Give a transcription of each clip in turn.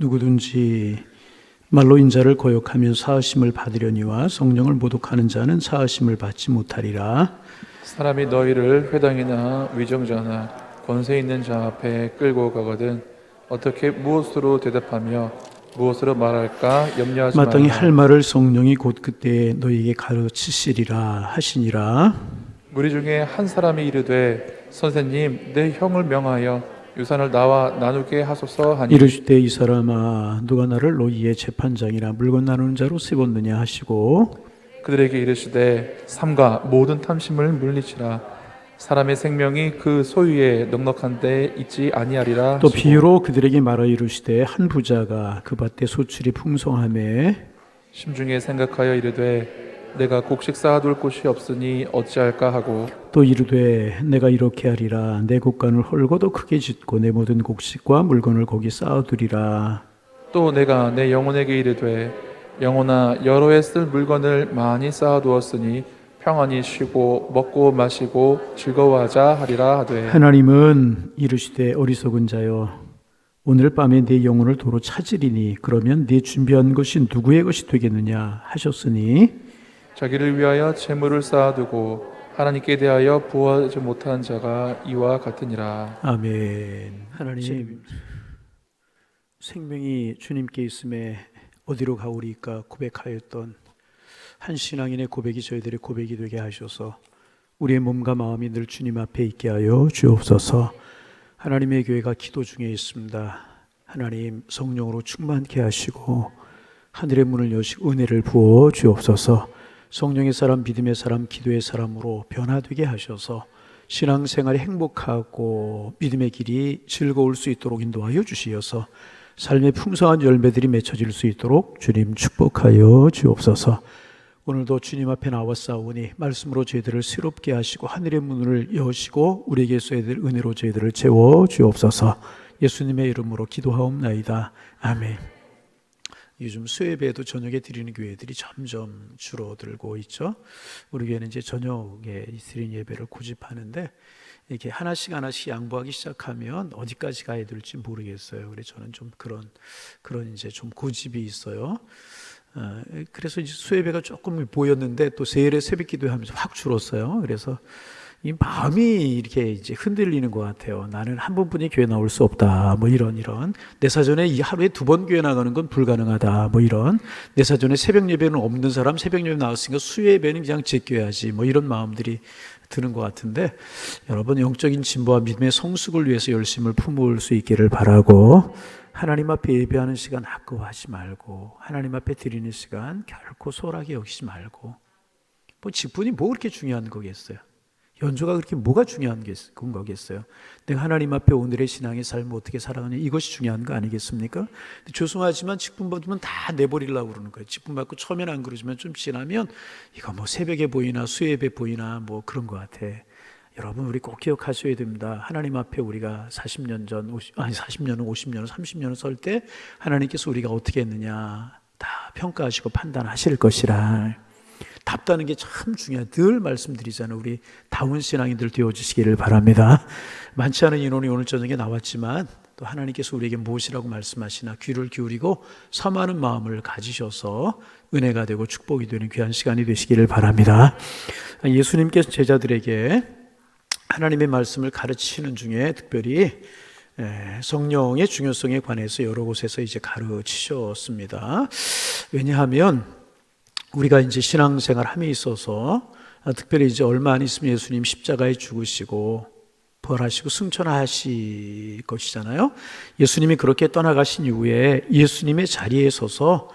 누구든지 말로 인자를 거역하며 사하심을 받으려니와 성령을 모독하는 자는 사하심을 받지 못하리라. 사람이 너희를 회당이나 위정자나 권세 있는 자 앞에 끌고 가거든 어떻게 무엇으로 대답하며 무엇으로 말할까 염려하지 마땅히 말라. 할 말을 성령이 곧 그때 너희에게 가르치시리라 하시니라. 무리 중에 한 사람이 이르되 선생님 내 형을 명하여 유산을 나와 나누게 하소서 하니 이르시되 이 사람아 누가 나를 너희의 재판장이나 물건 나누는 자로 세웠느냐 하시고 그들에게 이르시되 삼가 모든 탐심을 물리치라. 사람의 생명이 그 소유에 넉넉한 데 있지 아니하리라. 또 하시고 비유로 그들에게 말하 이르시되 한 부자가 그 밭에 소출이 풍성하매 심중에 생각하여 이르되 내가 곡식 쌓아둘 곳이 없으니 어찌할까 하고 또 이르되 내가 이렇게 하리라 내 곡간을 헐고 더 크게 짓고 내 모든 곡식과 물건을 거기 쌓아두리라. 또 내가 내 영혼에게 이르되 영혼아 여러 해 쓸 물건을 많이 쌓아두었으니 평안히 쉬고 먹고 마시고 즐거워하자 하리라 하되 하나님은 이르시되 어리석은 자여 오늘 밤에 네 영혼을 도로 찾으리니 그러면 네 준비한 것이 누구의 것이 되겠느냐 하셨으니 자기를 위하여 재물을 쌓아두고 하나님께 대하여 부하지 못한 자가 이와 같으니라. 아멘. 하나님 생명이 주님께 있음에 어디로 가오리까 고백하였던 한 신앙인의 고백이 저희들의 고백이 되게 하셔서 우리의 몸과 마음이 늘 주님 앞에 있게 하여 주옵소서. 하나님의 교회가 기도 중에 있습니다. 하나님 성령으로 충만케 하시고 하늘의 문을 여시고 은혜를 부어 주옵소서. 성령의 사람, 믿음의 사람, 기도의 사람으로 변화되게 하셔서 신앙생활이 행복하고 믿음의 길이 즐거울 수 있도록 인도하여 주시어서 삶의 풍성한 열매들이 맺혀질 수 있도록 주님 축복하여 주옵소서. 오늘도 주님 앞에 나왔사오니 말씀으로 저희들을 새롭게 하시고 하늘의 문을 여시고 우리에게 있어야 될 은혜로 저희들을 채워 주옵소서. 예수님의 이름으로 기도하옵나이다. 아멘. 요즘 수요예배도 저녁에 드리는 교회들이 점점 줄어들고 있죠. 우리 교회는 이제 저녁에 드리는 예배를 고집하는데 이렇게 하나씩 양보하기 시작하면 어디까지 가야 될지 모르겠어요. 그래서 저는 좀 그런 이제 좀 고집이 있어요. 그래서 이제 수요예배가 조금 보였는데 또 세일에 새벽기도 하면서 확 줄었어요. 그래서 이 마음이 이렇게 이제 흔들리는 것 같아요. 나는 한 번뿐이 교회 나올 수 없다. 뭐 이런 내 사전에 이 하루에 2번 교회 나가는 건 불가능하다. 뭐 이런 내 사전에 새벽 예배는 없는 사람 새벽 예배 나왔으니까 수요 예배는 그냥 제껴야지. 뭐 이런 마음들이 드는 것 같은데 여러분 영적인 진보와 믿음의 성숙을 위해서 열심을 품을 수 있기를 바라고 하나님 앞에 예배하는 시간 아까워하지 말고 하나님 앞에 드리는 시간 결코 소홀하게 여기지 말고 뭐 직분이 뭐 그렇게 중요한 거겠어요. 연주가 그렇게 뭐가 중요한 거겠어요. 내가 하나님 앞에 오늘의 신앙의 삶을 어떻게 살아가냐 이것이 중요한 거 아니겠습니까? 죄송하지만 직분 받으면 다 내버리려고 그러는 거예요. 직분 받고 처음엔 안 그러지만 좀 지나면 이거 뭐 새벽에 보이나 수요예배 보이나 뭐 그런 것 같아. 여러분 우리 꼭 기억하셔야 됩니다. 하나님 앞에 우리가 40년 전 40년은 50년은 30년을 설 때 하나님께서 우리가 어떻게 했느냐 다 평가하시고 판단하실 것이라. 답다는 게 참 중요해요. 늘 말씀드리잖아요. 우리 다운 신앙인들 되어주시기를 바랍니다. 많지 않은 인원이 오늘 저녁에 나왔지만 또 하나님께서 우리에게 무엇이라고 말씀하시나 귀를 기울이고 사모하는 마음을 가지셔서 은혜가 되고 축복이 되는 귀한 시간이 되시기를 바랍니다. 예수님께서 제자들에게 하나님의 말씀을 가르치시는 중에 특별히 성령의 중요성에 관해서 여러 곳에서 이제 가르치셨습니다. 왜냐하면 우리가 이제 신앙생활 함에 있어서 특별히 이제 얼마 안 있으면 예수님 십자가에 죽으시고 부활하시고 승천하실 것이잖아요. 예수님이 그렇게 떠나가신 이후에 예수님의 자리에 서서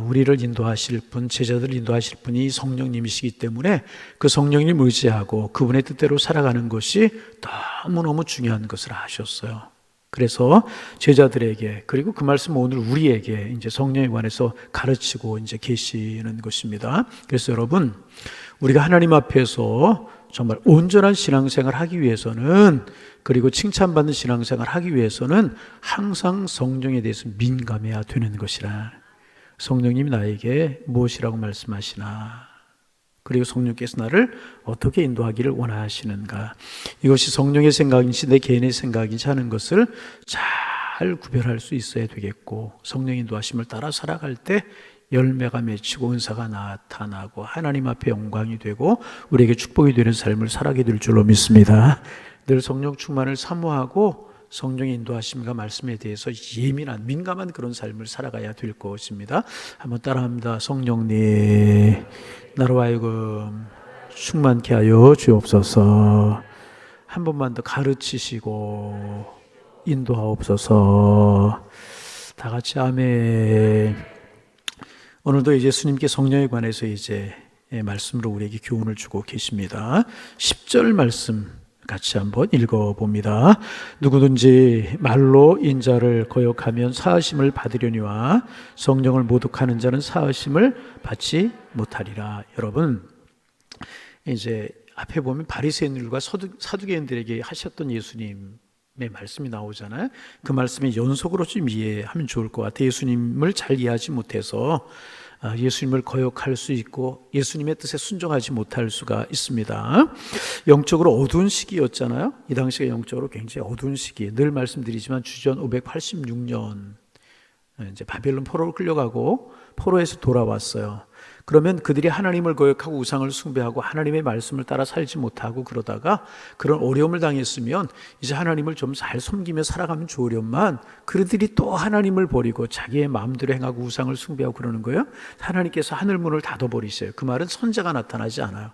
우리를 인도하실 분, 제자들을 인도하실 분이 성령님이시기 때문에 그 성령님 의지하고 그분의 뜻대로 살아가는 것이 너무너무 중요한 것을 아셨어요. 그래서 제자들에게 그리고 그 말씀 오늘 우리에게 이제 성령에 관해서 가르치고 이제 계시는 것입니다. 그래서 여러분 우리가 하나님 앞에서 정말 온전한 신앙생활 하기 위해서는 그리고 칭찬받는 신앙생활 하기 위해서는 항상 성령에 대해서 민감해야 되는 것이라. 성령님이 나에게 무엇이라고 말씀하시나 그리고 성령께서 나를 어떻게 인도하기를 원하시는가 이것이 성령의 생각인지 내 개인의 생각인지 하는 것을 잘 잘 구별할 수 있어야 되겠고, 성령의 인도하심을 따라 살아갈 때 열매가 맺히고 은사가 나타나고 하나님 앞에 영광이 되고 우리에게 축복이 되는 삶을 살아가게 될 줄로 믿습니다. 늘 성령 충만을 사모하고 성령의 인도하심과 말씀에 대해서 예민한, 민감한 그런 삶을 살아가야 될 것입니다. 한번 따라합니다. 성령님, 나로 하여금 충만케 하여 주옵소서. 한 번만 더 가르치시고 인도하옵소서. 다 같이 아멘. 오늘도 이제 예수님께 성령에 관해서 이제 말씀으로 우리에게 교훈을 주고 계십니다. 10절 말씀 같이 한번 읽어봅니다. 누구든지 말로 인자를 거역하면 사하심을 받으려니와 성령을 모독하는 자는 사하심을 받지 못하리라. 여러분, 이제 앞에 보면 바리새인들과 사두개인들에게 하셨던 예수님의 말씀이 나오잖아요. 그 말씀의 연속으로 좀 이해하면 좋을 것 같아요. 예수님을 잘 이해하지 못해서 예수님을 거역할 수 있고 예수님의 뜻에 순종하지 못할 수가 있습니다. 영적으로 어두운 시기였잖아요. 이 당시가 영적으로 굉장히 어두운 시기. 늘 말씀드리지만 주전 586년 이제 바벨론 포로로 끌려가고 포로에서 돌아왔어요. 그러면 그들이 하나님을 거역하고 우상을 숭배하고 하나님의 말씀을 따라 살지 못하고 그러다가 그런 어려움을 당했으면 이제 하나님을 좀 잘 섬기며 살아가면 좋으련만 그들이 또 하나님을 버리고 자기의 마음대로 행하고 우상을 숭배하고 그러는 거예요. 하나님께서 하늘문을 닫아버리세요. 그 말은 선자가 나타나지 않아요.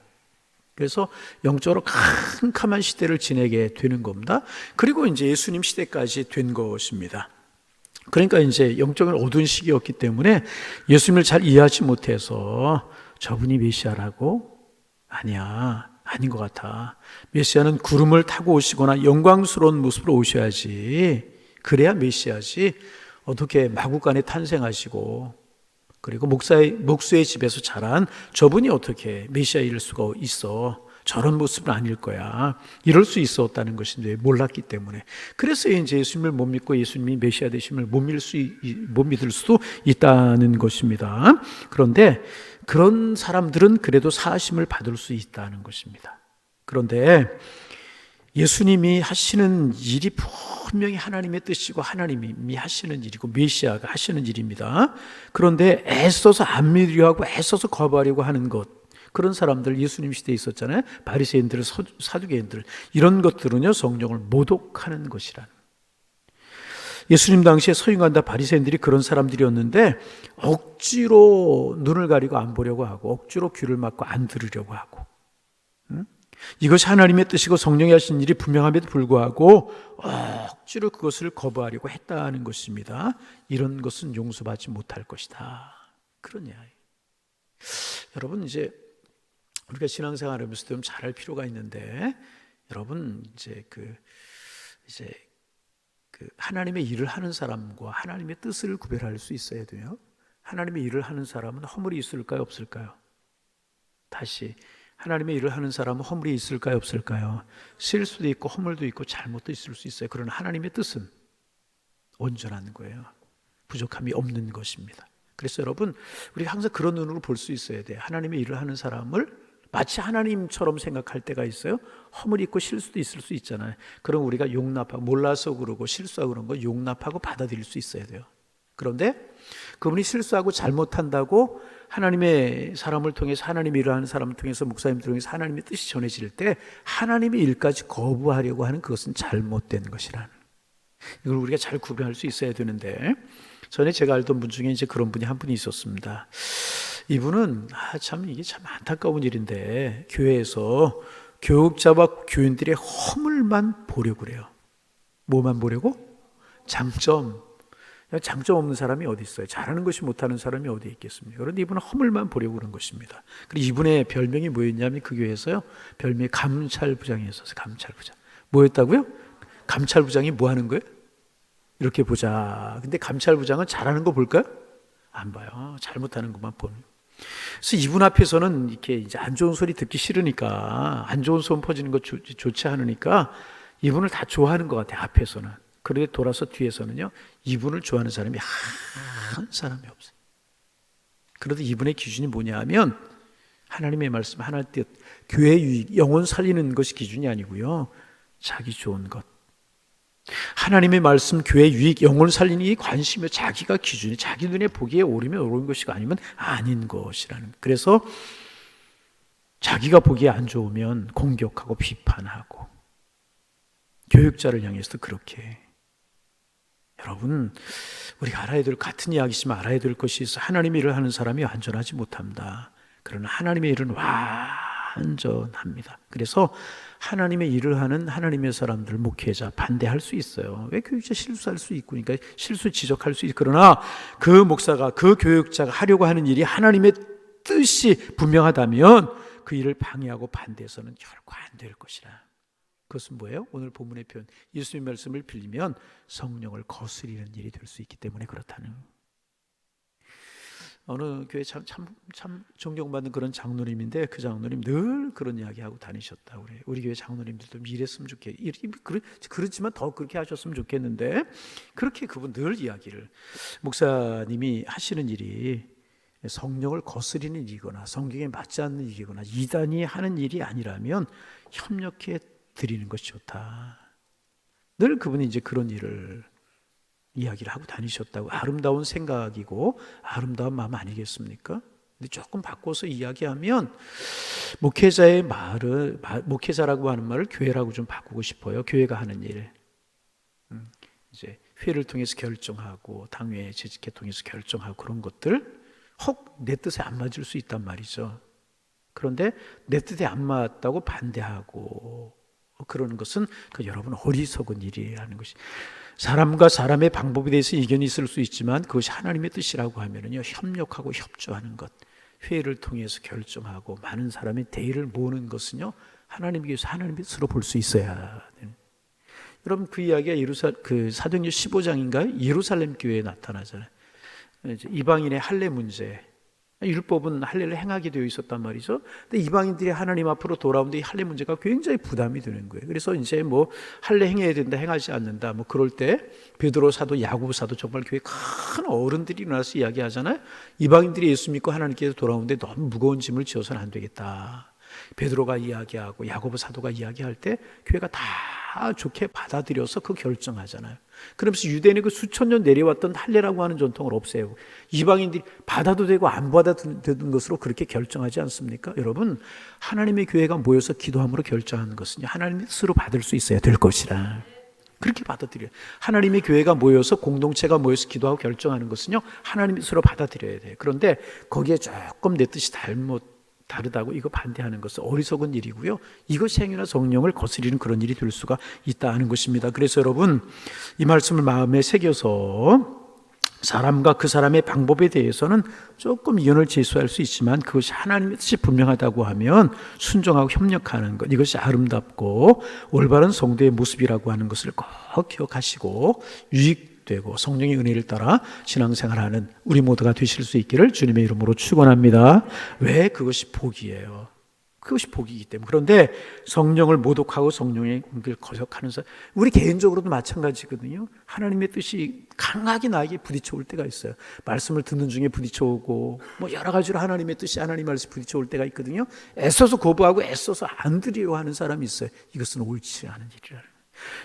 그래서 영적으로 캄캄한 시대를 지내게 되는 겁니다. 그리고 이제 예수님 시대까지 된 것입니다. 그러니까 이제 영적인 어두운 시기였기 때문에 예수님을 잘 이해하지 못해서 저분이 메시아라고? 아니야, 아닌 것 같아. 메시아는 구름을 타고 오시거나 영광스러운 모습으로 오셔야지. 그래야 메시아지. 어떻게 마구간에 탄생하시고 그리고 목수의 집에서 자란 저분이 어떻게 메시아일 수가 있어. 저런 모습은 아닐 거야. 이럴 수 있었다는 것인데 몰랐기 때문에. 그래서 이제 예수님을 못 믿고 예수님이 메시아 되심을 못 믿을 수도 있다는 것입니다. 그런데 그런 사람들은 그래도 사하심을 받을 수 있다는 것입니다. 그런데 예수님이 하시는 일이 분명히 하나님의 뜻이고 하나님이 하시는 일이고 메시아가 하시는 일입니다. 그런데 애써서 안 믿으려 하고 애써서 거부하려고 하는 것, 그런 사람들 예수님 시대에 있었잖아요. 바리새인들, 사두개인들, 이런 것들은요 성령을 모독하는 것이라는. 예수님 당시에 서인관다 바리새인들이 그런 사람들이었는데 억지로 눈을 가리고 안 보려고 하고 억지로 귀를 막고 안 들으려고 하고, 이것이 하나님의 뜻이고 성령이 하신 일이 분명함에도 불구하고 억지로 그것을 거부하려고 했다는 것입니다. 이런 것은 용서받지 못할 것이다. 그런 이야기. 여러분, 이제 우리가 신앙생활을 하면서 좀 잘할 필요가 있는데, 여러분 이제 하나님의 일을 하는 사람과 하나님의 뜻을 구별할 수 있어야 돼요. 하나님의 일을 하는 사람은 허물이 있을까요, 없을까요? 다시, 하나님의 일을 하는 사람은 허물이 있을까요, 없을까요? 실수도 있고 허물도 있고 잘못도 있을 수 있어요. 그러나 하나님의 뜻은 온전한 거예요. 부족함이 없는 것입니다. 그래서 여러분, 우리가 항상 그런 눈으로 볼 수 있어야 돼요. 하나님의 일을 하는 사람을 마치 하나님처럼 생각할 때가 있어요. 허물이 있고 실수도 있을 수 있잖아요. 그럼 우리가 용납하고, 몰라서 그러고 실수하고 그런 거 용납하고 받아들일 수 있어야 돼요. 그런데 그분이 실수하고 잘못한다고 하나님의 사람을 통해서, 하나님의 일을 하는 사람을 통해서, 목사님을 통해서 하나님의 뜻이 전해질 때 하나님의 일까지 거부하려고 하는 그것은 잘못된 것이라는, 이걸 우리가 잘 구별할 수 있어야 되는데, 전에 제가 알던 분 중에 이제 그런 분이 한 분이 있었습니다. 이분은 참 이게 참 안타까운 일인데 교회에서 교육자와 교인들의 허물만 보려고 그래요. 뭐만 보려고? 장점 없는 사람이 어디 있어요? 잘하는 것이 못하는 사람이 어디 있겠습니까? 그런데 이분은 허물만 보려고 그런 것입니다. 그리고 이분의 별명이 뭐였냐면 그 교회에서요, 별명이 감찰부장이었어요. 감찰부장. 뭐였다고요? 감찰부장이 뭐 하는 거예요? 이렇게 보자. 근데 감찰부장은 잘하는 거 볼까요? 안 봐요. 잘못하는 것만 보는. 그래서 이분 앞에서는 이렇게 이제 안 좋은 소리 듣기 싫으니까, 안 좋은 소문 퍼지는 거 좋지 않으니까 이분을 다 좋아하는 것 같아요. 앞에서는. 그런데 돌아서 뒤에서는요, 이분을 좋아하는 사람이 한 사람이 없어요. 그래도 이분의 기준이 뭐냐 하면 하나님의 말씀, 하나님의 뜻, 교회의 유익, 영혼 살리는 것이 기준이 아니고요, 자기 좋은 것, 하나님의 말씀, 교회 유익, 영혼을 살리는 이 관심이 자기가 기준이 자기 눈에 보기에 옳으면 옳은 것이고 아니면 아닌 것이라는. 그래서 자기가 보기에 안 좋으면 공격하고 비판하고 교육자를 향해서도 그렇게. 여러분, 우리가 알아야 될 같은 이야기지만 알아야 될 것이 있어. 하나님의 일을 하는 사람이 완전하지 못합니다. 그러나 하나님의 일은 완전합니다. 그래서 하나님의 일을 하는 하나님의 사람들, 목회자 반대할 수 있어요. 왜 교육자 실수할 수 있고, 그러니까 실수 지적할 수 있고. 그러나 그 목사가, 그 교육자가 하려고 하는 일이 하나님의 뜻이 분명하다면 그 일을 방해하고 반대해서는 결코 안 될 것이라. 그것은 뭐예요? 오늘 본문의 표현, 예수님의 말씀을 빌리면 성령을 거스리는 일이 될 수 있기 때문에 그렇다는. 어느 교회 참 존경받는 그런 장로님인데 그 장로님 늘 그런 이야기하고 다니셨다 그래요. 우리 교회 장로님들도 이랬으면 좋겠. 그렇지만 더 그렇게 하셨으면 좋겠는데 그렇게 그분 늘 이야기를. 목사님이 하시는 일이 성령을 거스리는 일이거나 성경에 맞지 않는 일이거나 이단이 하는 일이 아니라면 협력해 드리는 것이 좋다. 늘 그분이 이제 그런 일을 이야기를 하고 다니셨다고. 아름다운 생각이고 아름다운 마음 아니겠습니까? 근데 조금 바꿔서 이야기하면 목회자의 말을, 목회자라고 하는 말을 교회라고 좀 바꾸고 싶어요. 교회가 하는 일, 이제 회를 통해서 결정하고 당회 재직회 통해서 결정하고 그런 것들 혹 내 뜻에 안 맞을 수 있단 말이죠. 그런데 내 뜻에 안 맞다고 반대하고 그러는 것은 그 여러분 어리석은 일이라는 것이. 사람과 사람의 방법에 대해서 이견이 있을 수 있지만 그것이 하나님의 뜻이라고 하면은요, 협력하고 협조하는 것, 회의를 통해서 결정하고 많은 사람의 대의를 모으는 것은요, 하나님의 교회에서 하나님의 뜻으로 볼 수 있어야 되는. 여러분 그 이야기가 그 사도행전 15장인가요? 예루살렘 교회에 나타나잖아요. 이방인의 할례 문제. 율법은 할례를 행하게 되어 있었단 말이죠. 근데 이방인들이 하나님 앞으로 돌아오는데 이 할례 문제가 굉장히 부담이 되는 거예요. 그래서 이제 뭐 할례 행해야 된다, 행하지 않는다, 뭐 그럴 때 베드로 사도, 야고보 사도 정말 교회 큰 어른들이 일어나서 이야기하잖아요. 이방인들이 예수 믿고 하나님께서 돌아오는데 너무 무거운 짐을 지어서는 안 되겠다. 베드로가 이야기하고 야고보 사도가 이야기할 때 교회가 다 좋게 받아들여서 그 결정하잖아요. 그러면서 유대인의 그 수천 년 내려왔던 할례라고 하는 전통을 없애고 이방인들이 받아도 되고 안 받아도 되는 것으로 그렇게 결정하지 않습니까? 여러분, 하나님의 교회가 모여서 기도함으로 결정하는 것은 하나님의 뜻으로 받을 수 있어야 될 것이라 그렇게 받아들여요. 하나님의 교회가 모여서 공동체가 모여서 기도하고 결정하는 것은요, 하나님의 뜻으로 받아들여야 돼요. 그런데 거기에 조금 내 뜻이 다르다고 이거 반대하는 것은 어리석은 일이고요. 이것이 행위나 성령을 거스리는 그런 일이 될 수가 있다는 것입니다. 그래서 여러분, 이 말씀을 마음에 새겨서 사람과 그 사람의 방법에 대해서는 조금 이견을 제시할 수 있지만 그것이 하나님의 뜻이 분명하다고 하면 순종하고 협력하는 것, 이것이 아름답고 올바른 성도의 모습이라고 하는 것을 꼭 기억하시고 유익되고 성령의 은혜를 따라 신앙생활하는 우리 모두가 되실 수 있기를 주님의 이름으로 축원합니다. 왜? 그것이 복이에요. 그것이 복이기 때문에. 그런데 성령을 모독하고 성령의 공격을 거역하는 사람, 우리 개인적으로도 마찬가지거든요. 하나님의 뜻이 강하게 나에게 부딪혀올 때가 있어요. 말씀을 듣는 중에 부딪혀오고 뭐 여러 가지로 하나님의 뜻이 하나님 말씀에 부딪혀올 때가 있거든요. 애써서 거부하고 애써서 안 들으려 하는 사람이 있어요. 이것은 옳지 않은 일이라는 거예요.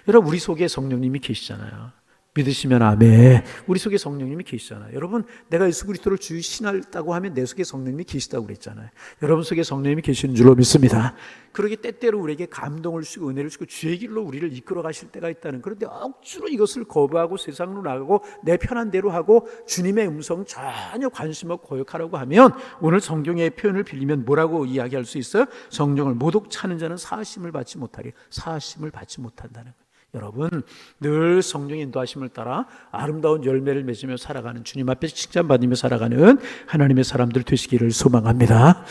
여러분, 우리 속에 성령님이 계시잖아요. 믿으시면 아멘. 우리 속에 성령님이 계시잖아요. 여러분, 내가 예수 그리스도를 주의 신하다고 하면 내 속에 성령님이 계시다고 그랬잖아요. 여러분 속에 성령님이 계시는 줄로 믿습니다. 그러기 때때로 우리에게 감동을 주시고 은혜를 주시고 주의 길로 우리를 이끌어 가실 때가 있다는. 그런데 억지로 이것을 거부하고 세상으로 나가고 내 편한 대로 하고 주님의 음성 전혀 관심 없고 거역하라고 하면 오늘 성경의 표현을 빌리면 뭐라고 이야기할 수 있어요? 성령을 모독 차는 자는 사심을 받지 못하리. 사심을 받지 못한다는 거예요. 여러분, 늘 성령의 인도하심을 따라 아름다운 열매를 맺으며 살아가는, 주님 앞에 칭찬받으며 살아가는 하나님의 사람들 되시기를 소망합니다.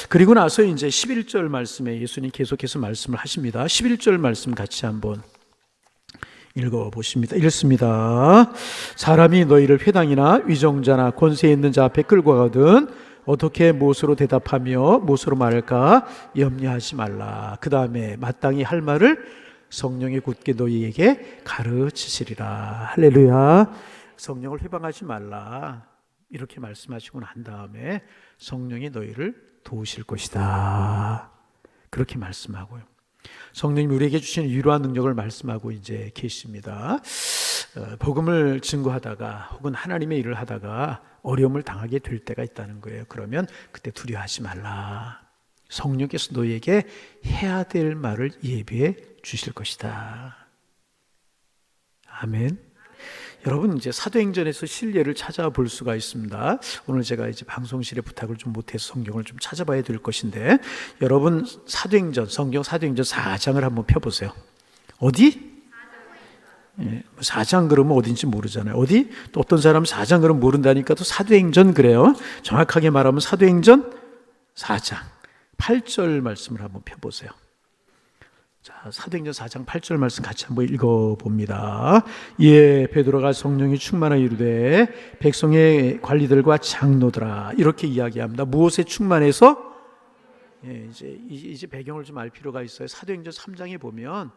그리고 나서 이제 11절 말씀에 예수님 계속해서 말씀을 하십니다. 11절 말씀 같이 한번 읽어보십니다. 읽습니다. 사람이 너희를 회당이나 위정자나 권세 있는 자 앞에 끌고 가거든 어떻게 무엇으로 대답하며 무엇으로 말할까 염려하지 말라. 그 다음에 마땅히 할 말을 성령이 곧게 너희에게 가르치시리라. 할렐루야. 성령을 회방하지 말라 이렇게 말씀하시고 난 다음에 성령이 너희를 도우실 것이다 그렇게 말씀하고요. 성령님 우리에게 주시는 위로와 능력을 말씀하고 이제 계십니다. 복음을 증거하다가 혹은 하나님의 일을 하다가 어려움을 당하게 될 때가 있다는 거예요. 그러면 그때 두려워하지 말라. 성령께서 너희에게 해야 될 말을 예비해 주실 것이다. 아멘. 여러분 이제 사도행전에서 실례를 찾아볼 수가 있습니다. 오늘 제가 이제 방송실에 부탁을 좀 못해서 성경을 좀 찾아봐야 될 것인데, 여러분 사도행전, 성경 사도행전 4장을 한번 펴보세요. 어디? 4장 그러면 어딘지 모르잖아요. 어디? 또 어떤 사람은 4장 그러면 모른다니까 또 사도행전 그래요. 정확하게 말하면 사도행전 4장 8절 말씀을 한번 펴보세요. 자, 사도행전 4장 8절 말씀 같이 한번 읽어봅니다. 예, 베드로가 성령이 충만하여 이르되 백성의 관리들과 장로들아, 이렇게 이야기합니다. 무엇에 충만해서? 예, 이제 배경을 좀 알 필요가 있어요. 사도행전 3장에 보면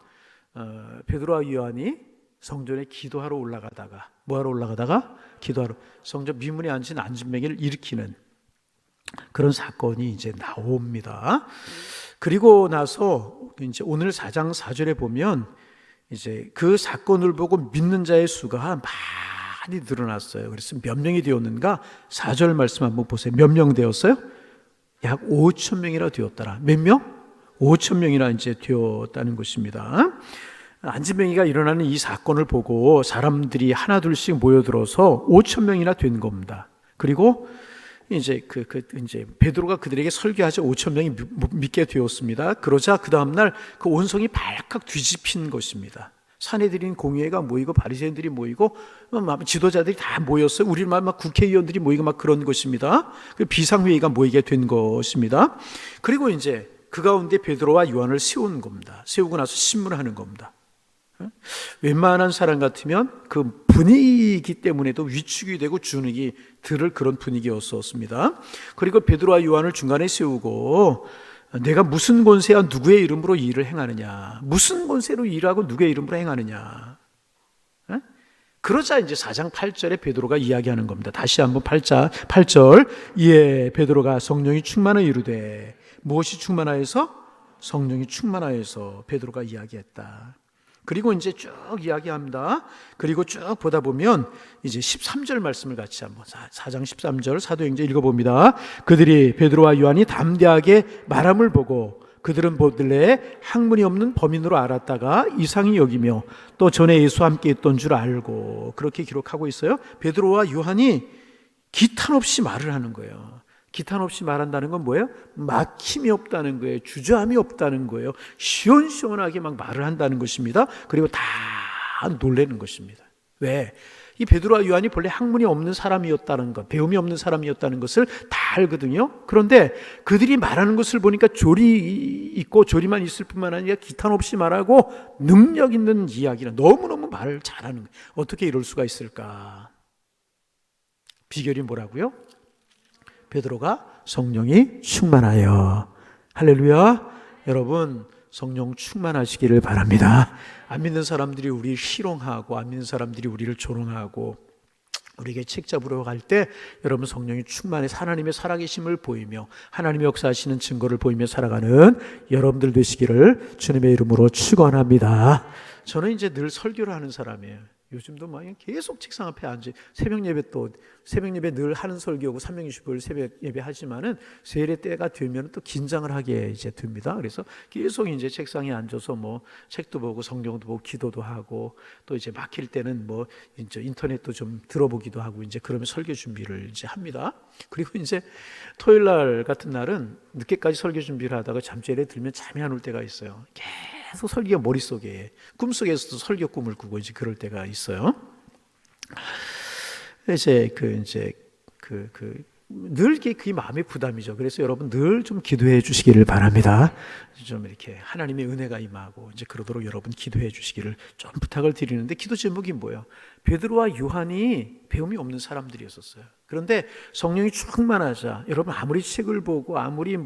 베드로와 요한이 성전에 기도하러 올라가다가, 뭐하러 올라가다가? 기도하러, 성전 미문에 앉은 안진뱅이를 일으키는 그런 사건이 이제 나옵니다. 그리고 나서 이제 오늘 4장 4절에 보면 이제 그 사건을 보고 믿는 자의 수가 많이 늘어났어요. 그래서 몇 명이 되었는가? 4절 말씀 한번 보세요. 몇 명 되었어요? 약 5천 명이나 되었더라. 몇 명? 5천 명이나 이제 되었다는 것입니다. 안진뱅이가 일어나는 이 사건을 보고 사람들이 하나둘씩 모여들어서 5천 명이나 된 겁니다. 그리고 이제 이제 베드로가 그들에게 설교하자 5천 명이 믿게 되었습니다. 그러자 그 다음 날 그 온성이 발칵 뒤집힌 것입니다. 사내들인 공회가 모이고 바리새인들이 모이고 지도자들이 다 모였어요. 우리말 막 국회의원들이 모이고 막 그런 것입니다. 그 비상회의가 모이게 된 것입니다. 그리고 이제 그 가운데 베드로와 요한을 세운 겁니다. 세우고 나서 신문하는 겁니다. 웬만한 사람 같으면 그 분위기 때문에도 위축이 되고 주눅이 들을 그런 분위기였었습니다. 그리고 베드로와 요한을 중간에 세우고 내가 무슨 권세와 누구의 이름으로 이 일을 행하느냐, 무슨 권세로 일하고 누구의 이름으로 행하느냐. 그러자 이제 4장 8절에 베드로가 이야기하는 겁니다. 다시 한번 8절 예, 베드로가 성령이 충만하여 이르되, 무엇이 충만하여서? 성령이 충만하여서 베드로가 이야기했다. 그리고 이제 쭉 이야기합니다. 그리고 쭉 보다 보면 이제 13절 말씀을 같이 한번 4장 13절 사도행전 읽어봅니다. 그들이 베드로와 요한이 담대하게 말함을 보고 그들은 보들레 학문이 없는 범인으로 알았다가 이상히 여기며 또 전에 예수와 함께 있던 줄 알고, 그렇게 기록하고 있어요. 베드로와 요한이 기탄 없이 말을 하는 거예요. 기탄 없이 말한다는 건 뭐예요? 막힘이 없다는 거예요. 주저함이 없다는 거예요. 시원시원하게 막 말을 한다는 것입니다. 그리고 다 놀라는 것입니다. 왜? 이 베드로와 요한이 본래 학문이 없는 사람이었다는 것, 배움이 없는 사람이었다는 것을 다 알거든요. 그런데 그들이 말하는 것을 보니까 조리 있고 조리만 있을 뿐만 아니라 기탄 없이 말하고 능력 있는 이야기를 너무너무 말을 잘하는 거예요. 어떻게 이럴 수가 있을까? 비결이 뭐라고요? 베드로가 성령이 충만하여. 할렐루야. 여러분 성령 충만하시기를 바랍니다. 안 믿는 사람들이 우리를 희롱하고 안 믿는 사람들이 우리를 조롱하고 우리에게 책 잡으러 갈 때 여러분 성령이 충만해서 하나님의 살아계심을 보이며 하나님의 역사하시는 증거를 보이며 살아가는 여러분들 되시기를 주님의 이름으로 축원합니다. 저는 이제 늘 설교를 하는 사람이에요. 요즘도 막 계속 책상 앞에 앉아 새벽 예배 늘 하는 설교고 365일 새벽 예배 하지만은 세례 때가 되면 또 긴장을 하게 이제 됩니다. 그래서 계속 이제 책상에 앉아서 뭐 책도 보고 성경도 보고 기도도 하고 또 이제 막힐 때는 뭐 이제 인터넷도 좀 들어보기도 하고 이제 그러면 설교 준비를 이제 합니다. 그리고 이제 토요일 날 같은 날은 늦게까지 설교 준비를 하다가 잠자리에 들면 잠이 안 올 때가 있어요. 계속 설교가 머릿속에, 꿈속에서도 설교 꿈을 꾸고 이제 그럴 때가 있어요. 이제 늘 그게 마음의 부담이죠. 그래서 여러분 늘 좀 기도해 주시기를 바랍니다. 좀 이렇게 하나님의 은혜가 임하고 이제 그러도록 여러분 기도해 주시기를 좀 부탁을 드리는데, 기도 제목이 뭐예요? 베드로와 요한이 배움이 없는 사람들이었어요. 그런데 성령이 충만하자 여러분 아무리 책을 보고 아무리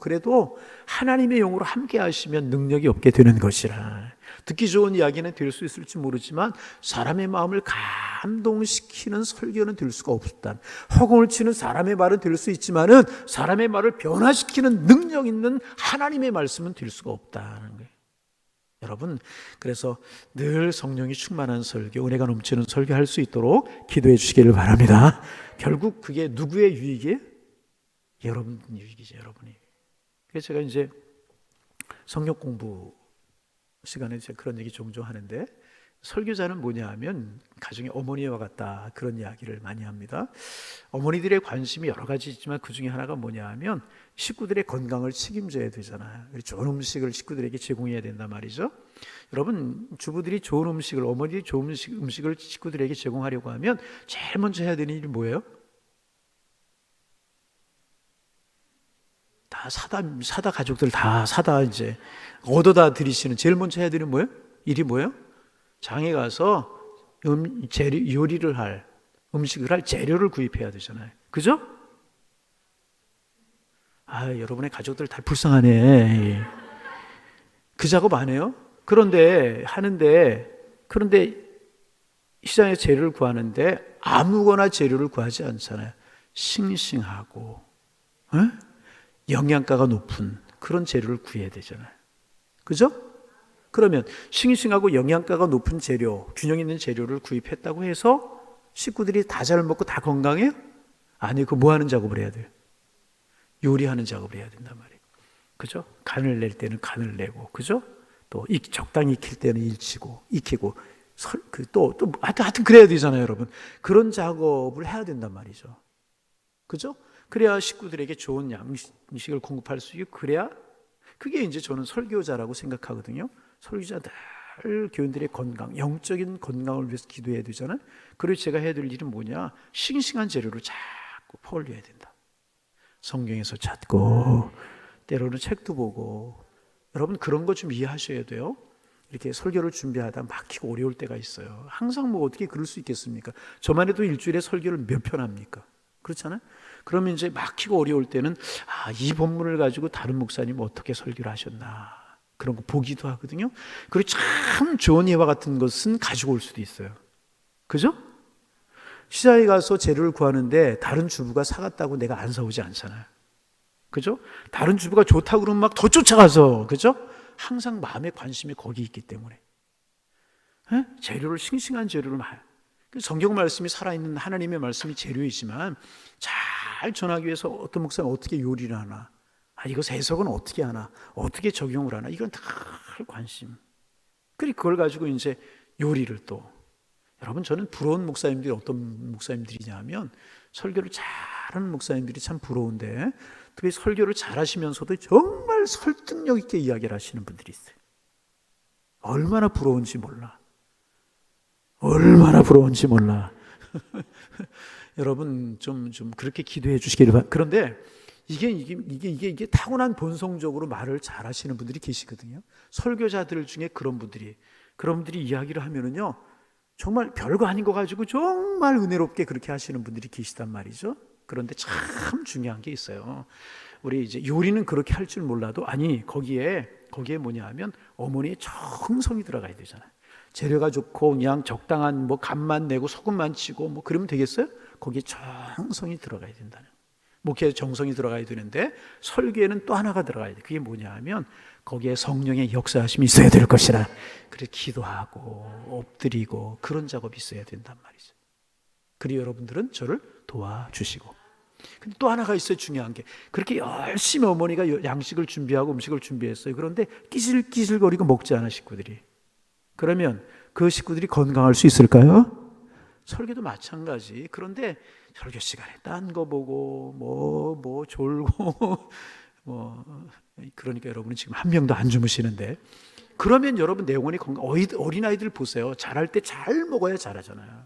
그래도 하나님의 영으로 함께 하시면 능력이 없게 되는 것이라. 듣기 좋은 이야기는 될 수 있을지 모르지만 사람의 마음을 감동시키는 설교는 될 수가 없다. 허공을 치는 사람의 말은 될 수 있지만은 사람의 말을 변화시키는 능력 있는 하나님의 말씀은 될 수가 없다는 거예요. 여러분, 그래서 늘 성령이 충만한 설교, 은혜가 넘치는 설교할 수 있도록 기도해 주시기를 바랍니다. 결국 그게 누구의 유익이에요? 여러분 유익이죠, 여러분이. 그래서 제가 이제 성경 공부 시간에 제가 그런 얘기 종종 하는데, 설교자는 뭐냐 하면 가정의 어머니와 같다, 그런 이야기를 많이 합니다. 어머니들의 관심이 여러 가지 있지만 그 중에 하나가 뭐냐 하면 식구들의 건강을 책임져야 되잖아요. 좋은 음식을 식구들에게 제공해야 된단 말이죠. 여러분, 주부들이 좋은 음식을, 어머니들이 좋은 음식을 식구들에게 제공하려고 하면 제일 먼저 해야 되는 일이 뭐예요? 다 사다 가족들 다 사다 이제 얻어다 드리시는 제일 먼저 해야 되는 뭐예요? 일이 뭐예요? 장에 가서 요리를 할, 음식을 할 재료를 구입해야 되잖아요. 그죠? 여러분의 가족들 다 불쌍하네. 그 작업 안 해요? 그런데 시장에서 재료를 구하는데 아무거나 재료를 구하지 않잖아요. 싱싱하고 영양가가 높은 그런 재료를 구해야 되잖아요. 그죠? 그러면 싱싱하고 영양가가 높은 재료, 균형 있는 재료를 구입했다고 해서 식구들이 다 잘 먹고 다 건강해요? 아니, 그 뭐 하는 작업을 해야 돼요? 요리하는 작업을 해야 된단 말이에요. 그죠? 간을 낼 때는 간을 내고, 그죠? 또 적당히 익힐 때는 익히고, 하여튼 그래야 되잖아요, 여러분. 그런 작업을 해야 된단 말이죠. 그죠? 그래야 식구들에게 좋은 양식을 공급할 수 있고, 그래야 그게 이제 저는 설교자라고 생각하거든요. 설교자들, 교인들의 건강, 영적인 건강을 위해서 기도해야 되잖아요. 그래서 제가 해야 될 일은 뭐냐? 싱싱한 재료를 자꾸 퍼올려야 된다. 성경에서 찾고, 때로는 책도 보고. 여러분, 그런 거 좀 이해하셔야 돼요. 이렇게 설교를 준비하다 막히고 어려울 때가 있어요. 항상 뭐 어떻게 그럴 수 있겠습니까? 저만 해도 일주일에 설교를 몇 편 합니까? 그렇잖아요. 그러면 이제 막히고 어려울 때는 이 본문을 가지고 다른 목사님 어떻게 설교를 하셨나, 그런 거 보기도 하거든요. 그리고 참 좋은 예와 같은 것은 가지고 올 수도 있어요. 그죠? 시장에 가서 재료를 구하는데 다른 주부가 사갔다고 내가 안 사오지 않잖아요. 그죠? 다른 주부가 좋다고 그러면 막 더 쫓아가서, 그죠? 항상 마음의 관심이 거기 있기 때문에 재료를, 싱싱한 재료를 성경 말씀이 살아있는 하나님의 말씀이 재료이지만 잘 전하기 위해서 어떤 목사는 어떻게 요리를 하나, 이것 해석은 어떻게 하나, 어떻게 적용을 하나, 이건 다 관심. 그리고 그걸 가지고 이제 요리를 또, 여러분, 저는 부러운 목사님들이 어떤 목사님들이냐 하면 설교를 잘하는 목사님들이 참 부러운데, 특히 설교를 잘하시면서도 정말 설득력 있게 이야기를 하시는 분들이 있어요. 얼마나 부러운지 몰라. 얼마나 부러운지 몰라. 여러분, 좀 그렇게 기도해 주시기를 바랍니다. 그런데 이게 타고난 본성적으로 말을 잘 하시는 분들이 계시거든요. 설교자들 중에 그런 분들이 이야기를 하면은요, 정말 별거 아닌 거 가지고 정말 은혜롭게 그렇게 하시는 분들이 계시단 말이죠. 그런데 참 중요한 게 있어요. 우리 이제 요리는 그렇게 할 줄 몰라도, 거기에 뭐냐 하면 어머니의 정성이 들어가야 되잖아요. 재료가 좋고 그냥 적당한 뭐 간만 내고 소금만 치고 뭐 그러면 되겠어요? 거기에 정성이 들어가야 된다는. 목회에 정성이 들어가야 되는데 설교에는 또 하나가 들어가야 돼. 그게 뭐냐 하면 거기에 성령의 역사하심이 있어야 될 것이라. 그래서 기도하고 엎드리고 그런 작업이 있어야 된단 말이죠. 그리고 여러분들은 저를 도와주시고. 근데 또 하나가 있어요, 중요한 게. 그렇게 열심히 어머니가 양식을 준비하고 음식을 준비했어요. 그런데 끼실끼실거리고 먹지 않아, 식구들이. 그러면 그 식구들이 건강할 수 있을까요? 설교도 마찬가지. 그런데 설교 시간에 딴 거 보고 뭐 졸고 그러니까 여러분은 지금 한 명도 안 주무시는데, 그러면 여러분 내 영혼이 건강. 어린아이들 보세요. 잘할 때 잘 먹어야 잘하잖아요.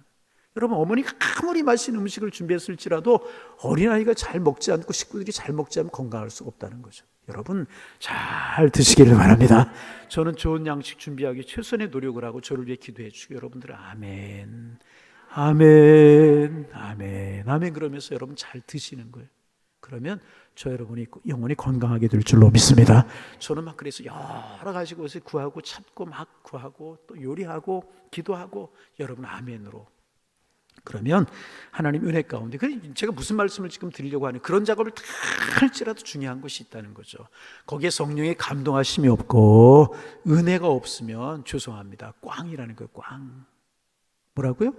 여러분, 어머니가 아무리 맛있는 음식을 준비했을지라도 어린아이가 잘 먹지 않고 식구들이 잘 먹지 않으면 건강할 수가 없다는 거죠. 여러분, 잘 드시기를 바랍니다. 저는 좋은 양식 준비하기 최선의 노력을 하고 저를 위해 기도해 주시고, 여러분들은 아멘, 아멘, 아멘, 아멘 그러면서 여러분 잘 드시는 거예요. 그러면 저 여러분이 영원히 건강하게 될 줄로 믿습니다. 저는 막 그래서 여러 가지 것을 구하고 찾고 막 구하고 또 요리하고 기도하고, 여러분 아멘으로 그러면 하나님 은혜 가운데, 제가 무슨 말씀을 지금 드리려고 하는, 그런 작업을 다 할지라도 중요한 것이 있다는 거죠. 거기에 성령의 감동하심이 없고 은혜가 없으면 죄송합니다, 꽝이라는 거예요. 꽝. 뭐라고요?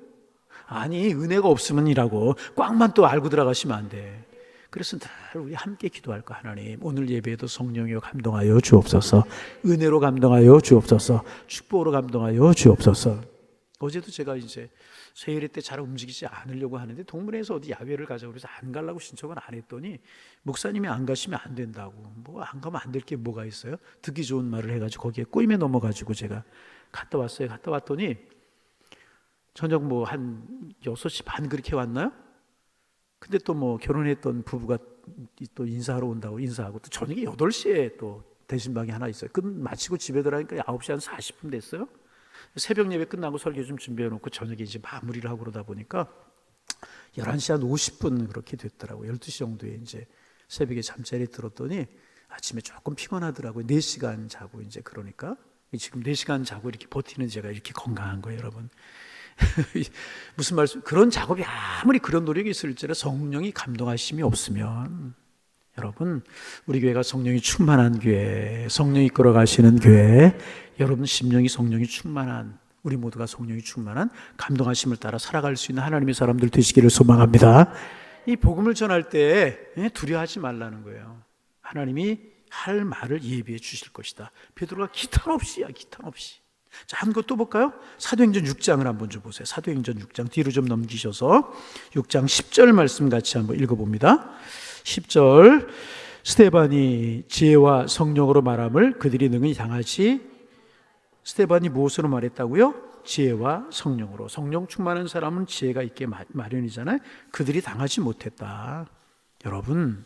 아니, 은혜가 없으면이라고 꽝만 또 알고 들어가시면 안 돼. 그래서 늘 우리 함께 기도할 거. 하나님, 오늘 예배에도 성령이여 감동하여 주옵소서, 은혜로 감동하여 주옵소서, 축복으로 감동하여 주옵소서. 어제도 제가 이제 세일회 때 잘 움직이지 않으려고 하는데 동문회에서 어디 야외를 가자고 그래서 안 가려고 신청을 안 했더니 목사님이 안 가시면 안 된다고. 뭐 안 가면 안 될 게 뭐가 있어요? 듣기 좋은 말을 해가지고 거기에 꼬임에 넘어가지고 제가 갔다 왔어요. 갔다 왔더니 저녁 뭐 한 6시 반 그렇게 왔나요? 근데 또 뭐 결혼했던 부부가 또 인사하러 온다고 인사하고, 또 저녁에 8시에 또 대신방이 하나 있어요. 끝 마치고 집에 들어가니까 9시 한 40분 됐어요. 새벽 예배 끝나고 설교 좀 준비해 놓고 저녁에 이제 마무리를 하고 그러다 보니까 11시 한 50분 그렇게 됐더라고요. 12시 정도에 이제 새벽에 잠자리에 들었더니 아침에 조금 피곤하더라고요. 4시간 자고 이제, 그러니까 지금 4시간 자고 이렇게 버티는 제가 이렇게 건강한 거예요, 여러분. 무슨 말씀? 그런 작업이 아무리 그런 노력이 있을지라 성령이 감동하심이 없으면, 여러분, 우리 교회가 성령이 충만한 교회, 성령이 끌어가시는 교회, 여러분 심령이 성령이 충만한, 우리 모두가 성령이 충만한 감동하심을 따라 살아갈 수 있는 하나님의 사람들 되시기를 소망합니다. 이 복음을 전할 때 두려워하지 말라는 거예요. 하나님이 할 말을 예비해 주실 것이다. 베드로가 기탄 없이야, 기탄 없이. 자, 한 것 또 볼까요? 사도행전 6장을 한번 좀 보세요. 사도행전 6장 뒤로 좀 넘기셔서 6장 10절 말씀 같이 한번 읽어봅니다. 10절, 스데반이 지혜와 성령으로 말함을 그들이 능히 당하지. 스데반이 무엇으로 말했다고요? 지혜와 성령으로. 성령 충만한 사람은 지혜가 있게 마련이잖아요. 그들이 당하지 못했다. 여러분,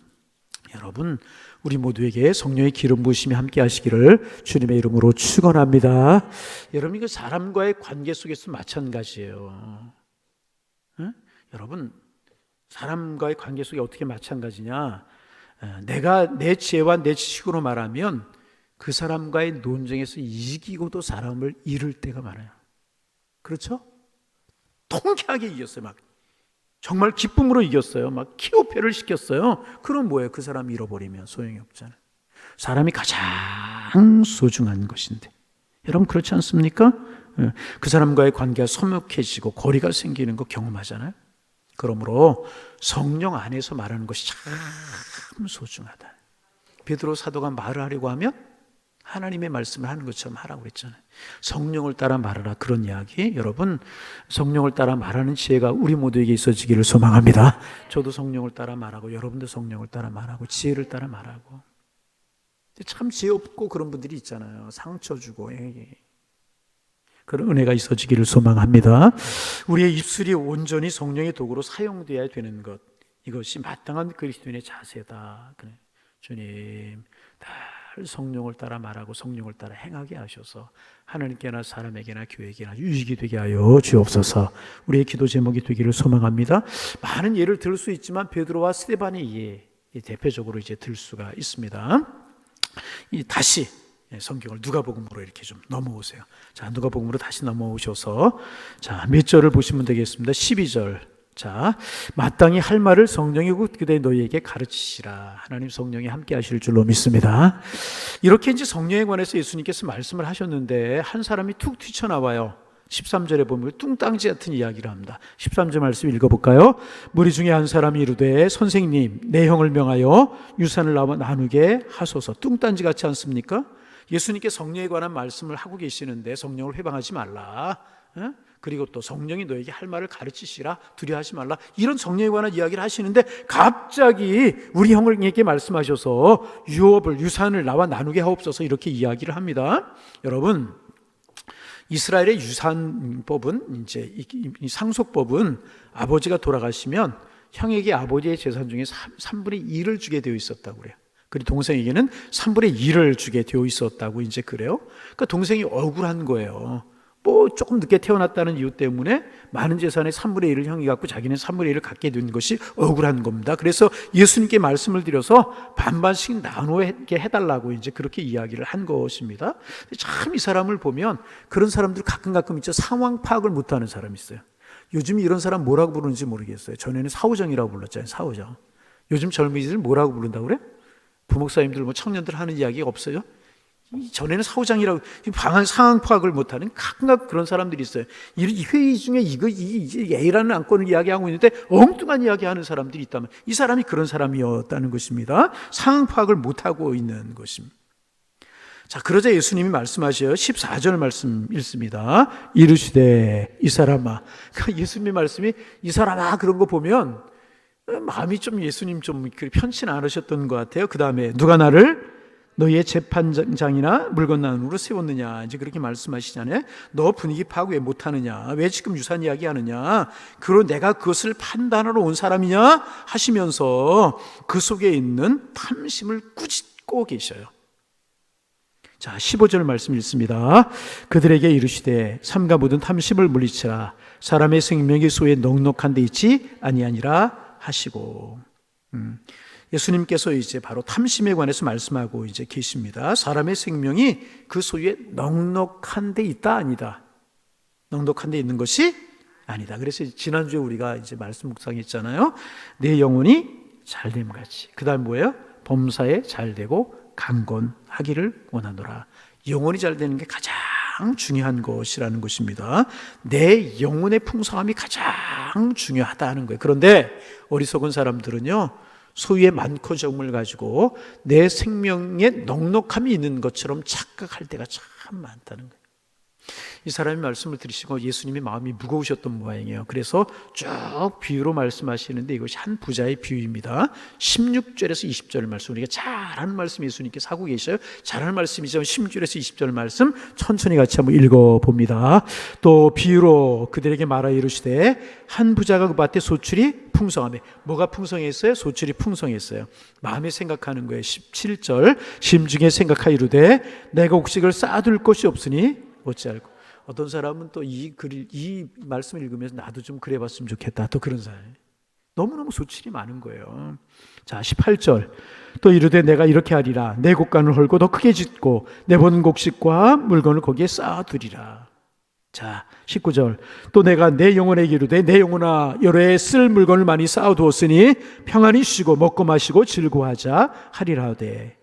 우리 모두에게 성령의 기름 부으심이 함께 하시기를 주님의 이름으로 축원합니다. 여러분, 이거 사람과의 관계 속에서 마찬가지예요. 응? 여러분, 사람과의 관계 속에 어떻게 마찬가지냐? 내가 내 지혜와 내 지식으로 말하면 그 사람과의 논쟁에서 이기고도 사람을 잃을 때가 많아요. 그렇죠? 통쾌하게 이겼어요. 막 정말 기쁨으로 이겼어요. 막 키오페를 시켰어요. 그럼 뭐예요? 그 사람 잃어버리면 소용이 없잖아요. 사람이 가장 소중한 것인데, 여러분 그렇지 않습니까? 그 사람과의 관계가 서먹해지고 거리가 생기는 거 경험하잖아요. 그러므로 성령 안에서 말하는 것이 참 소중하다. 베드로 사도가 말을 하려고 하면 하나님의 말씀을 하는 것처럼 하라고 그랬잖아요. 성령을 따라 말하라, 그런 이야기. 여러분, 성령을 따라 말하는 지혜가 우리 모두에게 있어지기를 소망합니다. 저도 성령을 따라 말하고 여러분도 성령을 따라 말하고 지혜를 따라 말하고. 참 지혜 없고 그런 분들이 있잖아요. 상처 주고. 그런 은혜가 있어지기를 소망합니다. 우리의 입술이 온전히 성령의 도구로 사용되어야 되는 것, 이것이 마땅한 그리스도인의 자세다. 주님, 늘 성령을 따라 말하고 성령을 따라 행하게 하셔서 하나님께나 사람에게나 교회에게나 유익이 되게 하여 주옵소서. 우리의 기도 제목이 되기를 소망합니다. 많은 예를 들 수 있지만 베드로와 스데반의 예, 대표적으로 이제 들 수가 있습니다. 다시 성경을 누가복음으로 이렇게 좀 넘어오세요. 자, 누가복음으로 다시 넘어오셔서 자, 몇 절을 보시면 되겠습니다. 12절. 자, 마땅히 할 말을 성령이 그대 너희에게 가르치시라. 하나님 성령이 함께 하실 줄로 믿습니다. 이렇게 이제 성령에 관해서 예수님께서 말씀을 하셨는데 한 사람이 툭 튀쳐나와요. 13절에 보면 뚱땅지 같은 이야기를 합니다. 13절 말씀 읽어볼까요? 무리 중에 한 사람이 이르되 선생님, 내 형을 명하여 유산을 나누게 하소서. 뚱딴지 같지 않습니까? 예수님께 성령에 관한 말씀을 하고 계시는데 성령을 회방하지 말라. 그리고 또 성령이 너에게 할 말을 가르치시라, 두려워하지 말라, 이런 성령에 관한 이야기를 하시는데 갑자기 우리 형에게 말씀하셔서 유산을 나와 나누게 하옵소서, 이렇게 이야기를 합니다. 여러분, 이스라엘의 유산법은, 이제 이 상속법은 아버지가 돌아가시면 형에게 아버지의 재산 중에 3분의 2를 주게 되어 있었다고 그래요. 그리고 동생에게는 3분의 2를 주게 되어 있었다고 이제 그래요. 그러니까 동생이 억울한 거예요. 뭐 조금 늦게 태어났다는 이유 때문에 많은 재산의 3분의 1을 형이 갖고 자기는 3분의 1을 갖게 된 것이 억울한 겁니다. 그래서 예수님께 말씀을 드려서 반반씩 나누게 해달라고 이제 그렇게 이야기를 한 것입니다. 참 이 사람을 보면 그런 사람들 가끔 있죠. 상황 파악을 못하는 사람이 있어요. 요즘 이런 사람 뭐라고 부르는지 모르겠어요. 전에는 사오정이라고 불렀잖아요. 사오정. 요즘 젊은이들 뭐라고 부른다고 그래? 부목사님들 뭐 청년들 하는 이야기 없어요? 전에는 사오장이라고 상황 파악을 못하는 가끔 그런 사람들이 있어요. 이 회의 중에 이 A라는 안건을 이야기하고 있는데 엉뚱한 이야기하는 사람들이 있다면 이 사람이 그런 사람이었다는 것입니다. 상황 파악을 못하고 있는 것입니다. 자, 그러자 예수님이 말씀하셔요. 14절 말씀 읽습니다. 이르시되 이 사람아. 그러니까 예수님의 말씀이 이 사람아 그런 거 보면 마음이 좀 예수님 좀 편치 않으셨던 것 같아요. 그 다음에 누가 나를 너희의 재판장이나 물건난으로 세웠느냐 이제 그렇게 말씀하시잖아요. 너 분위기 파악 왜 못하느냐, 왜 지금 유산 이야기하느냐, 그리고 내가 그것을 판단하러 온 사람이냐 하시면서 그 속에 있는 탐심을 꾸짖고 계셔요. 자, 15절 말씀 읽습니다. 그들에게 이르시되 삼가 모든 탐심을 물리치라. 사람의 생명이 소에 넉넉한 데 있지 아니하니라 하시고. 예수님께서 이제 바로 탐심에 관해서 말씀하고 이제 계십니다. 사람의 생명이 그 소유에 넉넉한 데 있다 아니다. 넉넉한 데 있는 것이 아니다. 그래서 지난주에 우리가 이제 말씀 묵상했잖아요. 내 영혼이 잘됨 같이. 그다음 뭐예요? 범사에 잘되고 강건하기를 원하노라. 영혼이 잘되는 게 가장 중요한 것이라는 것입니다. 내 영혼의 풍성함이 가장 중요하다는 거예요. 그런데 어리석은 사람들은요, 소유의 많고 적음을 가지고 내 생명에 넉넉함이 있는 것처럼 착각할 때가 참 많다는 거예요. 이 사람이 말씀을 들으시고 예수님의 마음이 무거우셨던 모양이에요. 그래서 쭉 비유로 말씀하시는데 이것이 한 부자의 비유입니다. 16절에서 20절 말씀, 우리가 잘하는 말씀 예수님께서 하고 계셔요. 잘하는 말씀이지만 16절에서 20절 말씀 천천히 같이 한번 읽어봅니다. 또 비유로 그들에게 말하 이르시되 한 부자가 그 밭에 소출이 풍성하며. 뭐가 풍성했어요? 소출이 풍성했어요. 마음에 생각하는 거예요. 17절 심중에 생각하여 이르되 내가 곡식을 쌓아둘 곳이 없으니 어찌할꼬. 어떤 사람은 또 이 말씀을 읽으면서 나도 좀 그래봤으면 좋겠다. 또 그런 사람. 너무너무 소출이 많은 거예요. 자, 18절. 또 이르되 내가 이렇게 하리라. 내 곡간을 헐고 더 크게 짓고 내 버는 곡식과 물건을 거기에 쌓아두리라. 자, 19절. 또 내가 내 영혼에게 이르되 내 영혼아 여러 해 쓸 물건을 많이 쌓아두었으니 평안히 쉬고 먹고 마시고 즐거워하자 하리라 하되.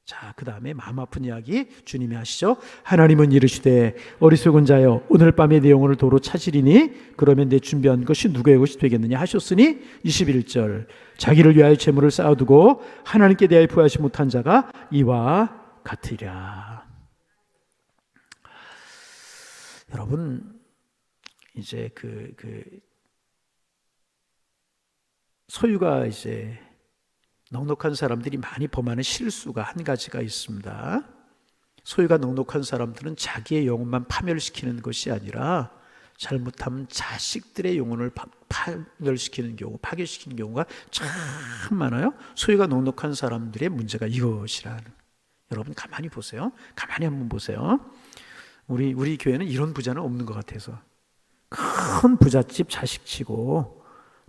자, 그 다음에 마음 아픈 이야기 주님이 하시죠. 하나님은 이르시되 어리석은 자여 오늘 밤에 내 영혼을 도로 찾으리니 그러면 내 준비한 것이 누구의 것이 되겠느냐 하셨으니 21절. 자기를 위하여 재물을 쌓아두고 하나님께 대하여 부하지 못한 자가 이와 같으리라. 여러분 이제 그 소유가 이제 넉넉한 사람들이 많이 범하는 실수가 한 가지가 있습니다. 소유가 넉넉한 사람들은 자기의 영혼만 파멸시키는 것이 아니라 잘못하면 자식들의 영혼을 파멸시키는 경우, 파괴시키는 경우가 참 많아요. 소유가 넉넉한 사람들의 문제가 이것이라는. 여러분 가만히 보세요. 가만히 한번 보세요. 우리 교회는 이런 부자는 없는 것 같아서. 큰 부잣집 자식치고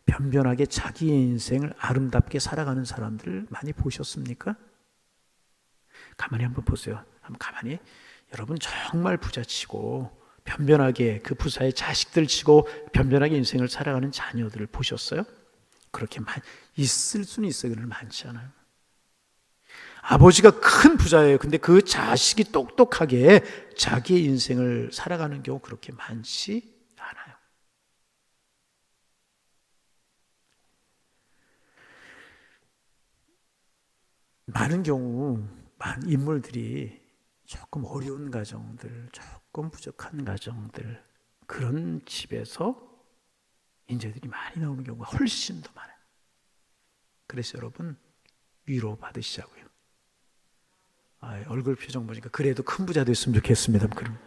변변하게 자기의 인생을 아름답게 살아가는 사람들을 많이 보셨습니까? 가만히 한번 보세요. 한번 가만히. 여러분 정말 부자치고 변변하게 그 부자의 자식들 치고 변변하게 인생을 살아가는 자녀들을 보셨어요? 그렇게 있을 수는 있어요. 그러나 많지 않아요. 아버지가 큰 부자예요. 근데 그 자식이 똑똑하게 자기의 인생을 살아가는 경우 그렇게 많지 않아요. 많은 경우 많은 인물들이 조금 어려운 가정들, 조금 부족한 가정들, 그런 집에서 인재들이 많이 나오는 경우가 훨씬 더 많아요. 그래서 여러분 위로 받으시자고요. 얼굴 표정 보니까 그래도 큰 부자 됐으면 좋겠습니다. 그럼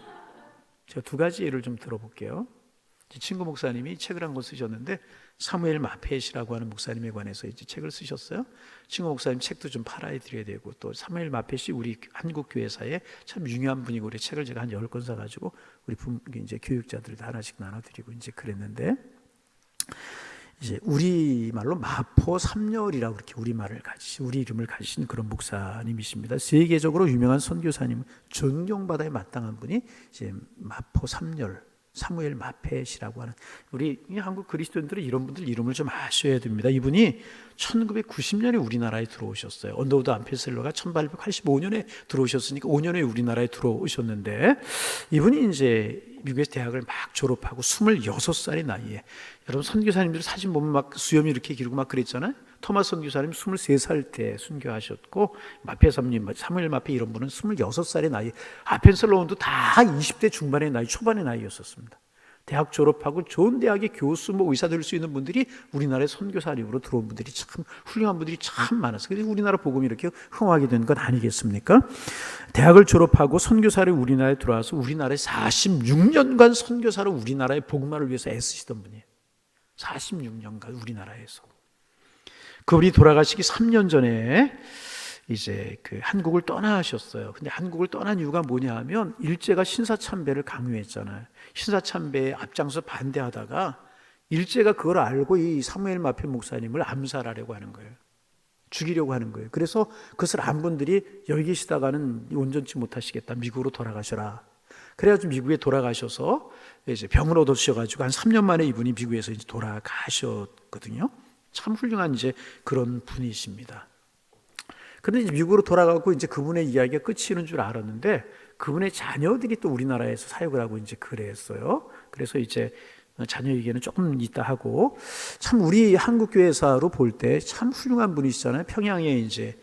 제가 두 가지 예를 좀 들어볼게요. 제 친구 목사님이 책을 한 권 쓰셨는데 사무엘 마펫이라고 하는 목사님에 관해서 이제 책을 쓰셨어요. 친구 목사님 책도 좀 팔아야 드려야 되고 또 사무엘 마펫이 우리 한국 교회사에 참 중요한 분이고 우리 책을 제가 한 10권 사가지고 우리 이제 교육자들도 하나씩 나눠드리고 이제 그랬는데 이제 우리 말로 마포 삼열이라고 그렇게 우리 이름을 가지신 그런 목사님이십니다. 세계적으로 유명한 선교사님, 존경받아야 마땅한 분이 이제 마포 삼열 사무엘 마펫이라고 하는, 우리 한국 그리스도인들은 이런 분들 이름을 좀 아셔야 됩니다. 이분이 1990년에 우리나라에 들어오셨어요. 언더우드 암페셀러가 1885년에 들어오셨으니까 5년 후에 우리나라에 들어오셨는데, 이분이 이제 미국에서 대학을 막 졸업하고 26살의 나이에, 여러분 선교사님들 사진 보면 막 수염이 이렇게 길고 막 그랬잖아요. 토마스 선교사님 23살 때 순교하셨고, 마페사님, 사무엘 마페 이런 분은 26살의 나이, 아펜셀러원도 다 20대 중반의 나이, 초반의 나이였었습니다. 대학 졸업하고 좋은 대학의 교수, 의사 될 수 있는 분들이 우리나라에 선교사님으로 들어온 분들이 참 훌륭한 분들이 참 많았어요. 그래서 우리나라 복음이 이렇게 흥하게 된 것 아니겠습니까? 대학을 졸업하고 선교사를 우리나라에 들어와서 우리나라에 46년간 선교사로 우리나라의 복음화를 위해서 애쓰시던 분이에요. 46년간 우리나라에서. 그분이 돌아가시기 3년 전에 이제 그 한국을 떠나셨어요. 근데 한국을 떠난 이유가 뭐냐 하면, 일제가 신사참배를 강요했잖아요. 신사참배에 앞장서 반대하다가 일제가 그걸 알고 이 사무엘 마페 목사님을 암살하려고 하는 거예요. 죽이려고 하는 거예요. 그래서 그것을 안 분들이 여기 계시다가는 온전치 못하시겠다, 미국으로 돌아가셔라. 그래가지고 미국에 돌아가셔서 이제 병을 얻으셔가지고 한 3년 만에 이분이 미국에서 이제 돌아가셨거든요. 참 훌륭한 이제 그런 분이십니다. 그런데 이제 미국으로 돌아가고 이제 그분의 이야기가 끝이는 줄 알았는데, 그분의 자녀들이 또 우리나라에서 사역을 하고 이제 그랬어요. 그래서 이제 자녀 얘기는 조금 이따 하고, 참 우리 한국교회사로 볼 때 참 훌륭한 분이시잖아요. 평양에 이제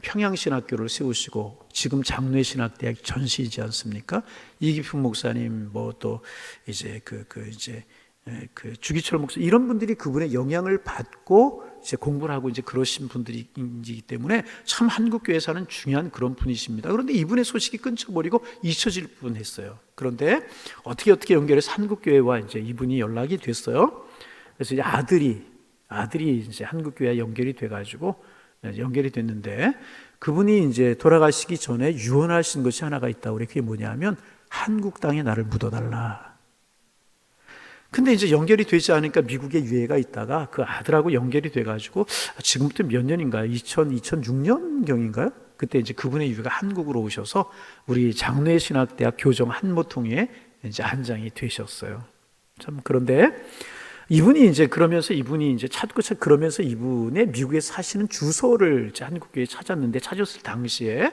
평양신학교를 세우시고 지금 장로신학대학 전시이지 않습니까? 이기표 목사님, 뭐 또 이제 그 주기철 목사, 이런 분들이 그분의 영향을 받고 이제 공부를 하고 이제 그러신 분들이기 때문에 참 한국교회사는 중요한 그런 분이십니다. 그런데 이분의 소식이 끊쳐버리고 잊혀질 뻔했어요. 그런데 어떻게 연결해서 한국교회와 이제 이분이 연락이 됐어요. 그래서 이제 아들이 이제 한국교회와 연결이 돼가지고 연결이 됐는데, 그분이 이제 돌아가시기 전에 유언하신 것이 하나가 있다고 그래. 그게 뭐냐면, 한국 땅에 나를 묻어달라. 근데 이제 연결이 되지 않으니까 미국에 유해가 있다가 그 아들하고 연결이 돼가지고 지금부터 몇 년인가요? 2006년경인가요? 그때 이제 그분의 유해가 한국으로 오셔서 우리 장례신학대학 교정 한모통에 이제 한장이 되셨어요. 참, 그런데 이분이 이제 그러면서 이분의 미국에 사시는 주소를 이제 한국교회에 찾았는데, 찾았을 당시에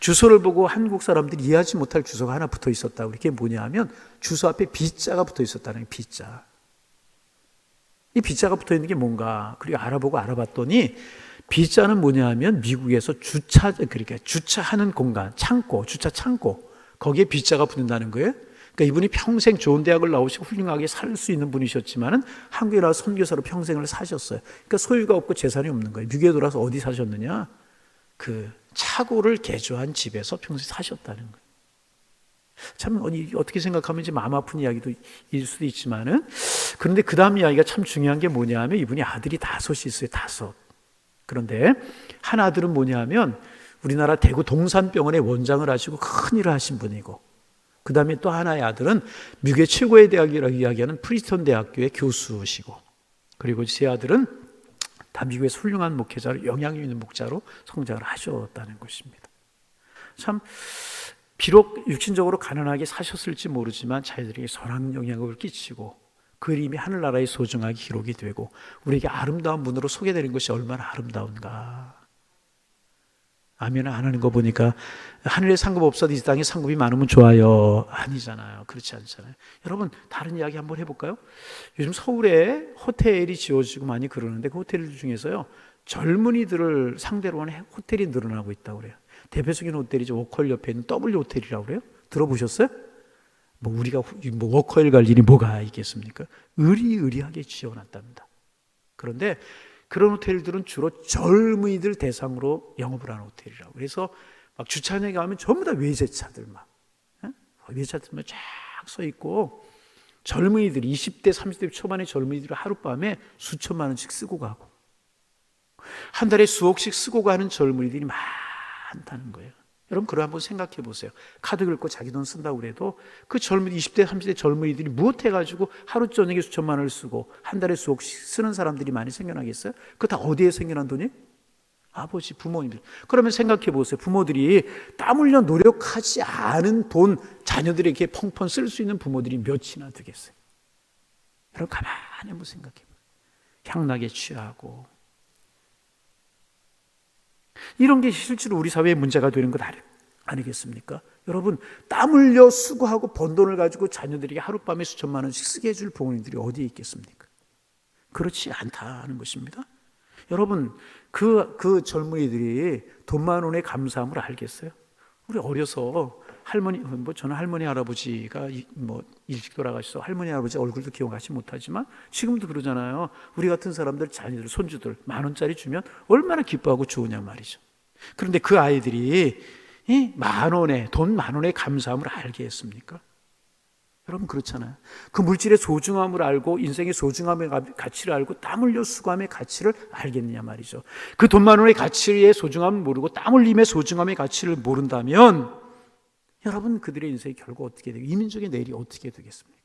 주소를 보고 한국 사람들이 이해하지 못할 주소가 하나 붙어 있었다고. 그게 뭐냐 하면, 주소 앞에 B자가 붙어 있었다는 거예요. B자. 이 B자가 붙어 있는 게 뭔가, 그리고 알아봤더니 B자는 뭐냐 하면 미국에서 그러니까 주차하는 공간, 주차 창고, 거기에 B자가 붙는다는 거예요. 그러니까 이분이 평생 좋은 대학을 나오시고 훌륭하게 살 수 있는 분이셨지만은 한국에 나와서 선교사로 평생을 사셨어요. 그러니까 소유가 없고 재산이 없는 거예요. 미국에 돌아서 어디 사셨느냐? 그 차고를 개조한 집에서 평생 사셨다는 거예요. 참 어떻게 생각하면 이제 마음 아픈 이야기도 일 수도 있지만은, 그런데 그 다음 이야기가 참 중요한 게 뭐냐 하면, 이분이 아들이 5이 있어요. 5. 그런데 한 아들은 뭐냐 하면 우리나라 대구 동산병원의 원장을 하시고 큰 일을 하신 분이고, 그 다음에 또 하나의 아들은 미국의 최고의 대학이라고 이야기하는 프리스턴 대학교의 교수시고, 그리고 세 아들은 다 미국에서 훌륭한 목회자로, 영향력 있는 목자로 성장을 하셨다는 것입니다. 참, 비록 육신적으로 가난하게 사셨을지 모르지만 자기들에게 선한 영향을 끼치고 그 이름이 하늘나라에 소중하게 기록이 되고 우리에게 아름다운 분으로 소개되는 것이 얼마나 아름다운가. 아멘 안 하는 거 보니까 하늘에 상급 없어도 이 땅에 상급이 많으면 좋아요. 아니잖아요. 그렇지 않잖아요. 여러분, 다른 이야기 한번 해볼까요? 요즘 서울에 호텔이 지어지고 많이 그러는데, 그 호텔 중에서요, 젊은이들을 상대로 하는 호텔이 늘어나고 있다고 그래요. 대표적인 호텔이죠. 워커힐 옆에 있는 W 호텔이라고 그래요. 들어보셨어요? 뭐 우리가 워커힐 갈 일이 뭐가 있겠습니까? 의리하게 지어놨답니다. 그런데 그런 호텔들은 주로 젊은이들 대상으로 영업을 하는 호텔이라고. 그래서 막 주차장에 가면 전부 다 외제차들 외제차들만 쫙 서 있고, 젊은이들이 20대 30대 초반의 젊은이들이 하룻밤에 수천만 원씩 쓰고 가고 한 달에 수억씩 쓰고 가는 젊은이들이 많다는 거예요. 여러분, 그걸 한번 생각해 보세요. 카드 긁고 자기 돈 쓴다고 그래도 그 젊은 20대 30대 젊은이들이 무엇 해가지고 하루 저녁에 수천만 원을 쓰고 한 달에 수억씩 쓰는 사람들이 많이 생겨나겠어요? 그거 다 어디에 생겨난 돈이에요? 아버지, 부모님들. 그러면 생각해 보세요. 부모들이 땀 흘려 노력하지 않은 돈, 자녀들에게 펑펑 쓸 수 있는 부모들이 몇이나 되겠어요? 여러분 가만히 한번 생각해 봐요. 향락에 취하고 이런 게 실제로 우리 사회의 문제가 되는 것 아니겠습니까? 여러분 땀 흘려 수고하고 번 돈을 가지고 자녀들에게 하룻밤에 수천만 원씩 쓰게 해줄 부모님들이 어디에 있겠습니까? 그렇지 않다는 것입니다. 여러분 그 젊은이들이 돈 만 원의 감사함을 알겠어요? 우리 어려서 할머니, 저는 할머니 할아버지가 일찍 돌아가셔서 할머니 할아버지 얼굴도 기억하지 못하지만 지금도 그러잖아요. 우리 같은 사람들 자녀들 손주들 만 원짜리 주면 얼마나 기뻐하고 좋으냐 말이죠. 그런데 그 아이들이 돈 만 원의 감사함을 알게 했습니까? 여러분 그렇잖아요. 그 물질의 소중함을 알고 인생의 소중함의 가치를 알고 땀 흘려 수고함의 가치를 알겠느냐 말이죠. 그 돈 만 원의 가치의 소중함을 모르고 땀 흘림의 소중함의 가치를 모른다면 여러분 그들의 인생이 결국 어떻게 되고 이민족의 내일이 어떻게 되겠습니까?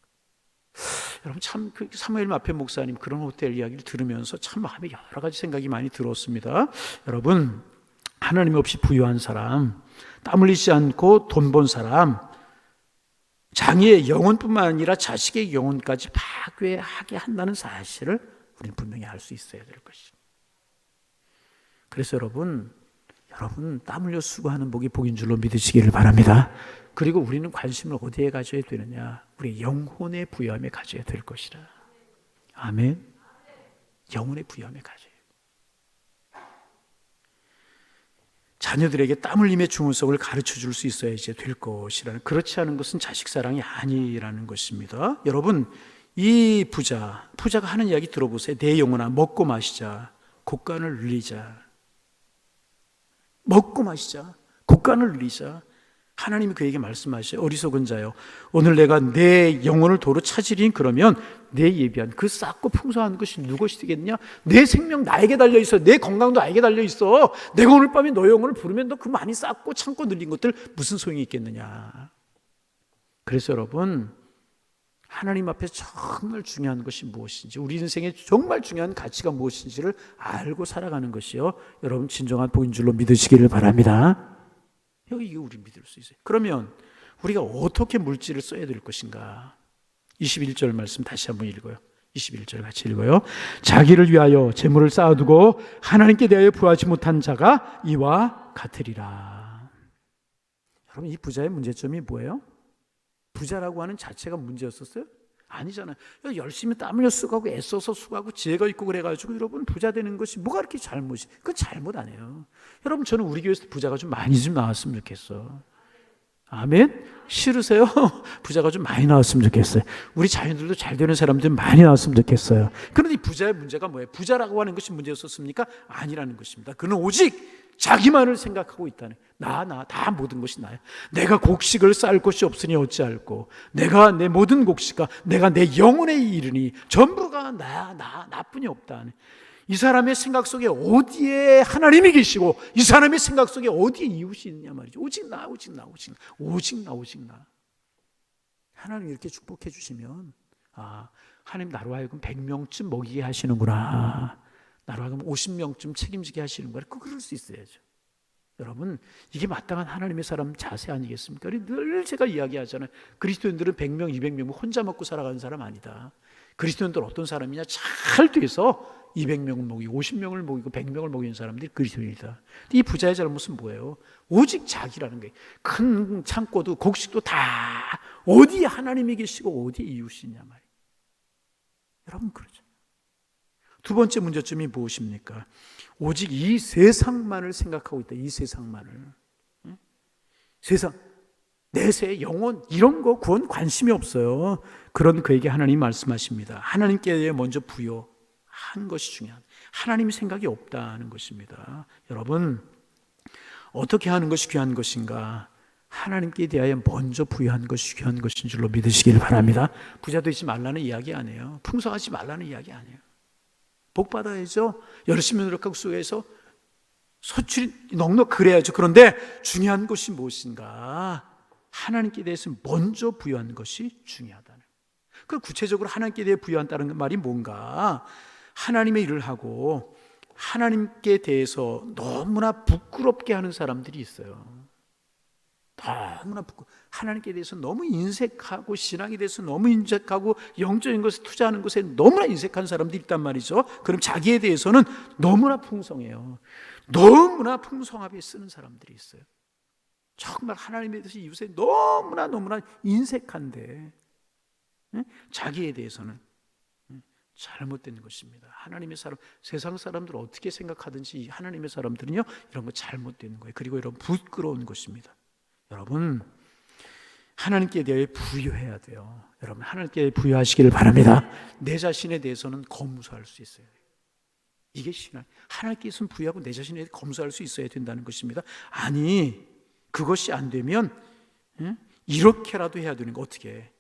여러분 참 사무엘 마페 목사님 그런 호텔 이야기를 들으면서 참 마음에 여러 가지 생각이 많이 들었습니다. 여러분 하나님 없이 부유한 사람, 땀 흘리지 않고 돈 번 사람, 자기의 영혼뿐만 아니라 자식의 영혼까지 파괴하게 한다는 사실을 우리는 분명히 알 수 있어야 될 것입니다. 그래서 여러분 땀 흘려 수고하는 복이 복인 줄로 믿으시기를 바랍니다. 그리고 우리는 관심을 어디에 가져야 되느냐? 우리 영혼의 부유함에 가져야 될 것이라. 아멘. 영혼의 부유함에 가져야. 자녀들에게 땀 흘림의 중요성을 가르쳐 줄 수 있어야 이제 될 것이라는, 그렇지 않은 것은 자식 사랑이 아니라는 것입니다. 여러분 이 부자가 하는 이야기 들어보세요. 내 영혼아 먹고 마시자, 곡간을 누리자. 먹고 마시자, 곡간을 누리자. 하나님이 그에게 말씀하셔요. 어리석은 자요, 오늘 내가 내 영혼을 도로 찾으리니 그러면 내 예비한 그 쌌고 풍성한 것이 누구시 되겠냐? 내 생명 나에게 달려있어. 내 건강도 나에게 달려있어. 내가 오늘 밤에 너의 영혼을 부르면 너 그 많이 쌌고 참고 늘린 것들 무슨 소용이 있겠느냐? 그래서 여러분 하나님 앞에 정말 중요한 것이 무엇인지, 우리 인생에 정말 중요한 가치가 무엇인지를 알고 살아가는 것이요, 여러분 진정한 복인 줄로 믿으시기를 바랍니다. 이게 우리 믿을 수 있어요. 그러면 우리가 어떻게 물질을 써야 될 것인가? 21절 말씀 다시 한번 읽어요. 21절 같이 읽어요. 자기를 위하여 재물을 쌓아두고 하나님께 대하여 부하지 못한 자가 이와 같으리라. 여러분 이 부자의 문제점이 뭐예요? 부자라고 하는 자체가 문제였었어요? 아니잖아요. 열심히 땀 흘려 수고하고 애써서 수고하고 지혜가 있고 그래가지고 여러분 부자 되는 것이 뭐가 그렇게 잘못이? 그건 잘못 아니에요. 여러분 저는 우리 교회에서 부자가 좀 많이 좀 나왔으면 좋겠어. 아멘? 싫으세요? 부자가 좀 많이 나왔으면 좋겠어요. 우리 자녀들도 잘 되는 사람들 많이 나왔으면 좋겠어요. 그런데 이 부자의 문제가 뭐예요? 부자라고 하는 것이 문제였었습니까? 아니라는 것입니다. 그는 오직 자기만을 생각하고 있다는, 다 모든 것이 나야. 내가 곡식을 쌓을 곳이 없으니 어찌할꼬, 내가 내 모든 곡식과 내가 내 영혼에 이르니 전부가 나뿐이 없다. 이 사람의 생각 속에 어디에 하나님이 계시고 이 사람의 생각 속에 어디에 이웃이 있냐 말이죠. 오직 나. 하나님 이렇게 축복해 주시면 하나님 나로 하여금 100명쯤 먹이게 하시는구나, 나로 하여금 50명쯤 책임지게 하시는구나, 그럴 수 있어야죠. 여러분 이게 마땅한 하나님의 사람 자세 아니겠습니까? 늘 제가 이야기하잖아요. 그리스도인들은 100명 200명 혼자 먹고 살아가는 사람 아니다. 그리스도인들 어떤 사람이냐? 잘 돼서 200명을 먹이고 50명을 먹이고 100명을 먹이는 사람들이 그리스도인이다. 이 부자의 잘못은 뭐예요? 오직 자기라는 거예요. 큰 창고도 곡식도 다 어디 하나님이 계시고 어디 이웃이냐 말이에요. 여러분 그러죠. 두 번째 문제점이 무엇입니까? 오직 이 세상만을 생각하고 있다. 이 세상만을. 세상, 내세, 영혼 이런 거 구원 관심이 없어요. 그런 그에게 하나님이 말씀하십니다. 하나님께 먼저 부여한 것이 중요한, 하나님 생각이 없다는 것입니다. 여러분 어떻게 하는 것이 귀한 것인가? 하나님께 대하여 먼저 부여한 것이 귀한 것인 줄로 믿으시길 바랍니다. 부자 되지 말라는 이야기 아니에요. 풍성하지 말라는 이야기 아니에요. 복 받아야죠. 열심히 노력하고 수고해서 소출이 넉넉 그래야죠. 그런데 중요한 것이 무엇인가? 하나님께 대해서 먼저 부여한 것이 중요하다는. 그 구체적으로 하나님께 대해 부여한다는 말이 뭔가? 하나님의 일을 하고 하나님께 대해서 너무나 부끄럽게 하는 사람들이 있어요. 너무나 부끄 하나님께 대해서 너무 인색하고 신앙에 대해서 너무 인색하고 영적인 것에 투자하는 것에 너무나 인색한 사람들이 있단 말이죠. 그럼 자기에 대해서는 너무나 풍성해요. 너무나 풍성하게 쓰는 사람들이 있어요. 정말 하나님에 대해서 이웃에 너무나 인색한데 자기에 대해서는 잘못된 것입니다. 하나님의 사람, 세상 사람들 어떻게 생각하든지 하나님의 사람들은요 이런 거 잘못된 거예요. 그리고 이런 부끄러운 것입니다. 여러분, 하나님께 대해 부여해야 돼요. 여러분, 하나님께 부여하시기를 바랍니다. 내 자신에 대해서는 검소할 수 있어요. 이게 신앙. 하나님께서는 부여하고 내 자신에 대해 검소할 수 있어야 된다는 것입니다. 아니, 그것이 안 되면 이렇게라도 해야 되는 거. 어떻게?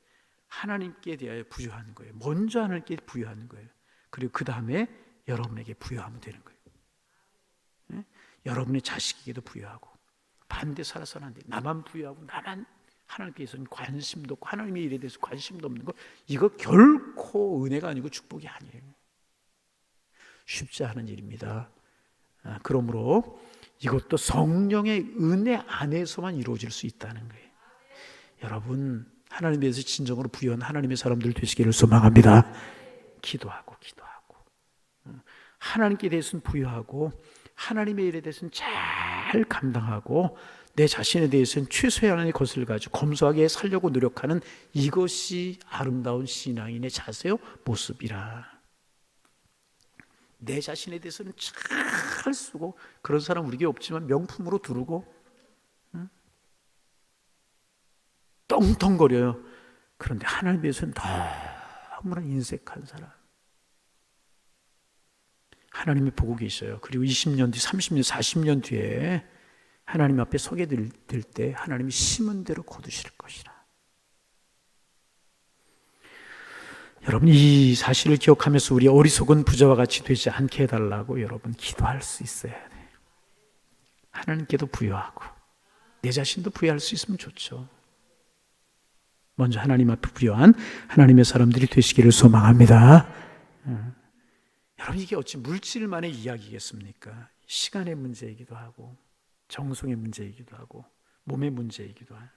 하나님께 대하여 부여하는 거예요. 먼저 하나님께 부여하는 거예요. 그리고 그 다음에 여러분에게 부여하면 되는 거예요. 여러분의 자식에게도 부여하고. 반대 살아서는 안 돼. 나만 부여하고 나만 하나님께서는 관심도 없고 하나님의 일에 대해서 관심도 없는 거, 이거 결코 은혜가 아니고 축복이 아니에요. 쉽지 않은 일입니다. 그러므로 이것도 성령의 은혜 안에서만 이루어질 수 있다는 거예요. 여러분, 하나님에 대해서 진정으로 부여한 하나님의 사람들 되시기를 소망합니다. 기도하고 하나님께 대해서는 부여하고 하나님의 일에 대해서는 잘 감당하고 내 자신에 대해서는 최소한의 것을 가지고 검소하게 살려고 노력하는 이것이 아름다운 신앙인의 자세요, 모습이라. 내 자신에 대해서는 잘 쓰고, 그런 사람 우리에게 없지만 명품으로 두르고 떵떵거려요. 그런데 하나님에 대해서는 너무나 인색한 사람. 하나님이 보고 계셔요. 그리고 20년 뒤, 30년, 40년 뒤에 하나님 앞에 서게 될 때 하나님이 심은 대로 거두실 것이라. 여러분, 이 사실을 기억하면서 우리 어리석은 부자와 같이 되지 않게 해달라고 여러분 기도할 수 있어야 돼요. 하나님께도 부여하고 내 자신도 부여할 수 있으면 좋죠. 먼저 하나님 앞에 부여한 하나님의 사람들이 되시기를 소망합니다. 여러분, 이게 어찌 물질만의 이야기겠습니까? 시간의 문제이기도 하고 정성의 문제이기도 하고 몸의 문제이기도 하고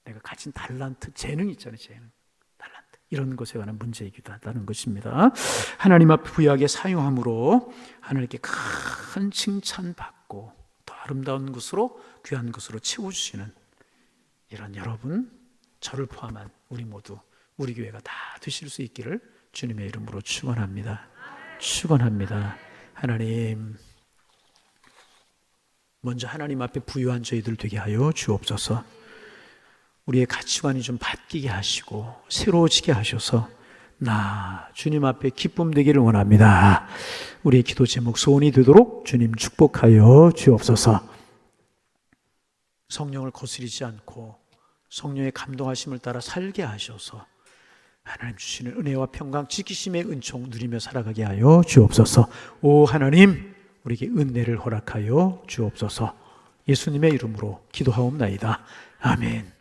내가 가진 달란트, 재능 있잖아요. 재능, 달란트, 이런 것에 관한 문제이기도 하다는 것입니다. 하나님 앞에 부여하게 사용함으로 하나님께 큰 칭찬받고 더 아름다운 것으로, 귀한 것으로 채워주시는 이런 여러분, 저를 포함한 우리 모두, 우리 교회가 다 되실 수 있기를 주님의 이름으로 축원합니다. 축원합니다. 하나님, 먼저 하나님 앞에 부유한 저희들 되게 하여 주옵소서. 우리의 가치관이 좀 바뀌게 하시고 새로워지게 하셔서 나 주님 앞에 기쁨 되기를 원합니다. 우리의 기도 제목 소원이 되도록 주님 축복하여 주옵소서. 성령을 거스리지 않고 성령의 감동하심을 따라 살게 하셔서 하나님 주시는 은혜와 평강, 지키심의 은총 누리며 살아가게 하여 주옵소서. 오 하나님, 우리에게 은혜를 허락하여 주옵소서. 예수님의 이름으로 기도하옵나이다. 아멘.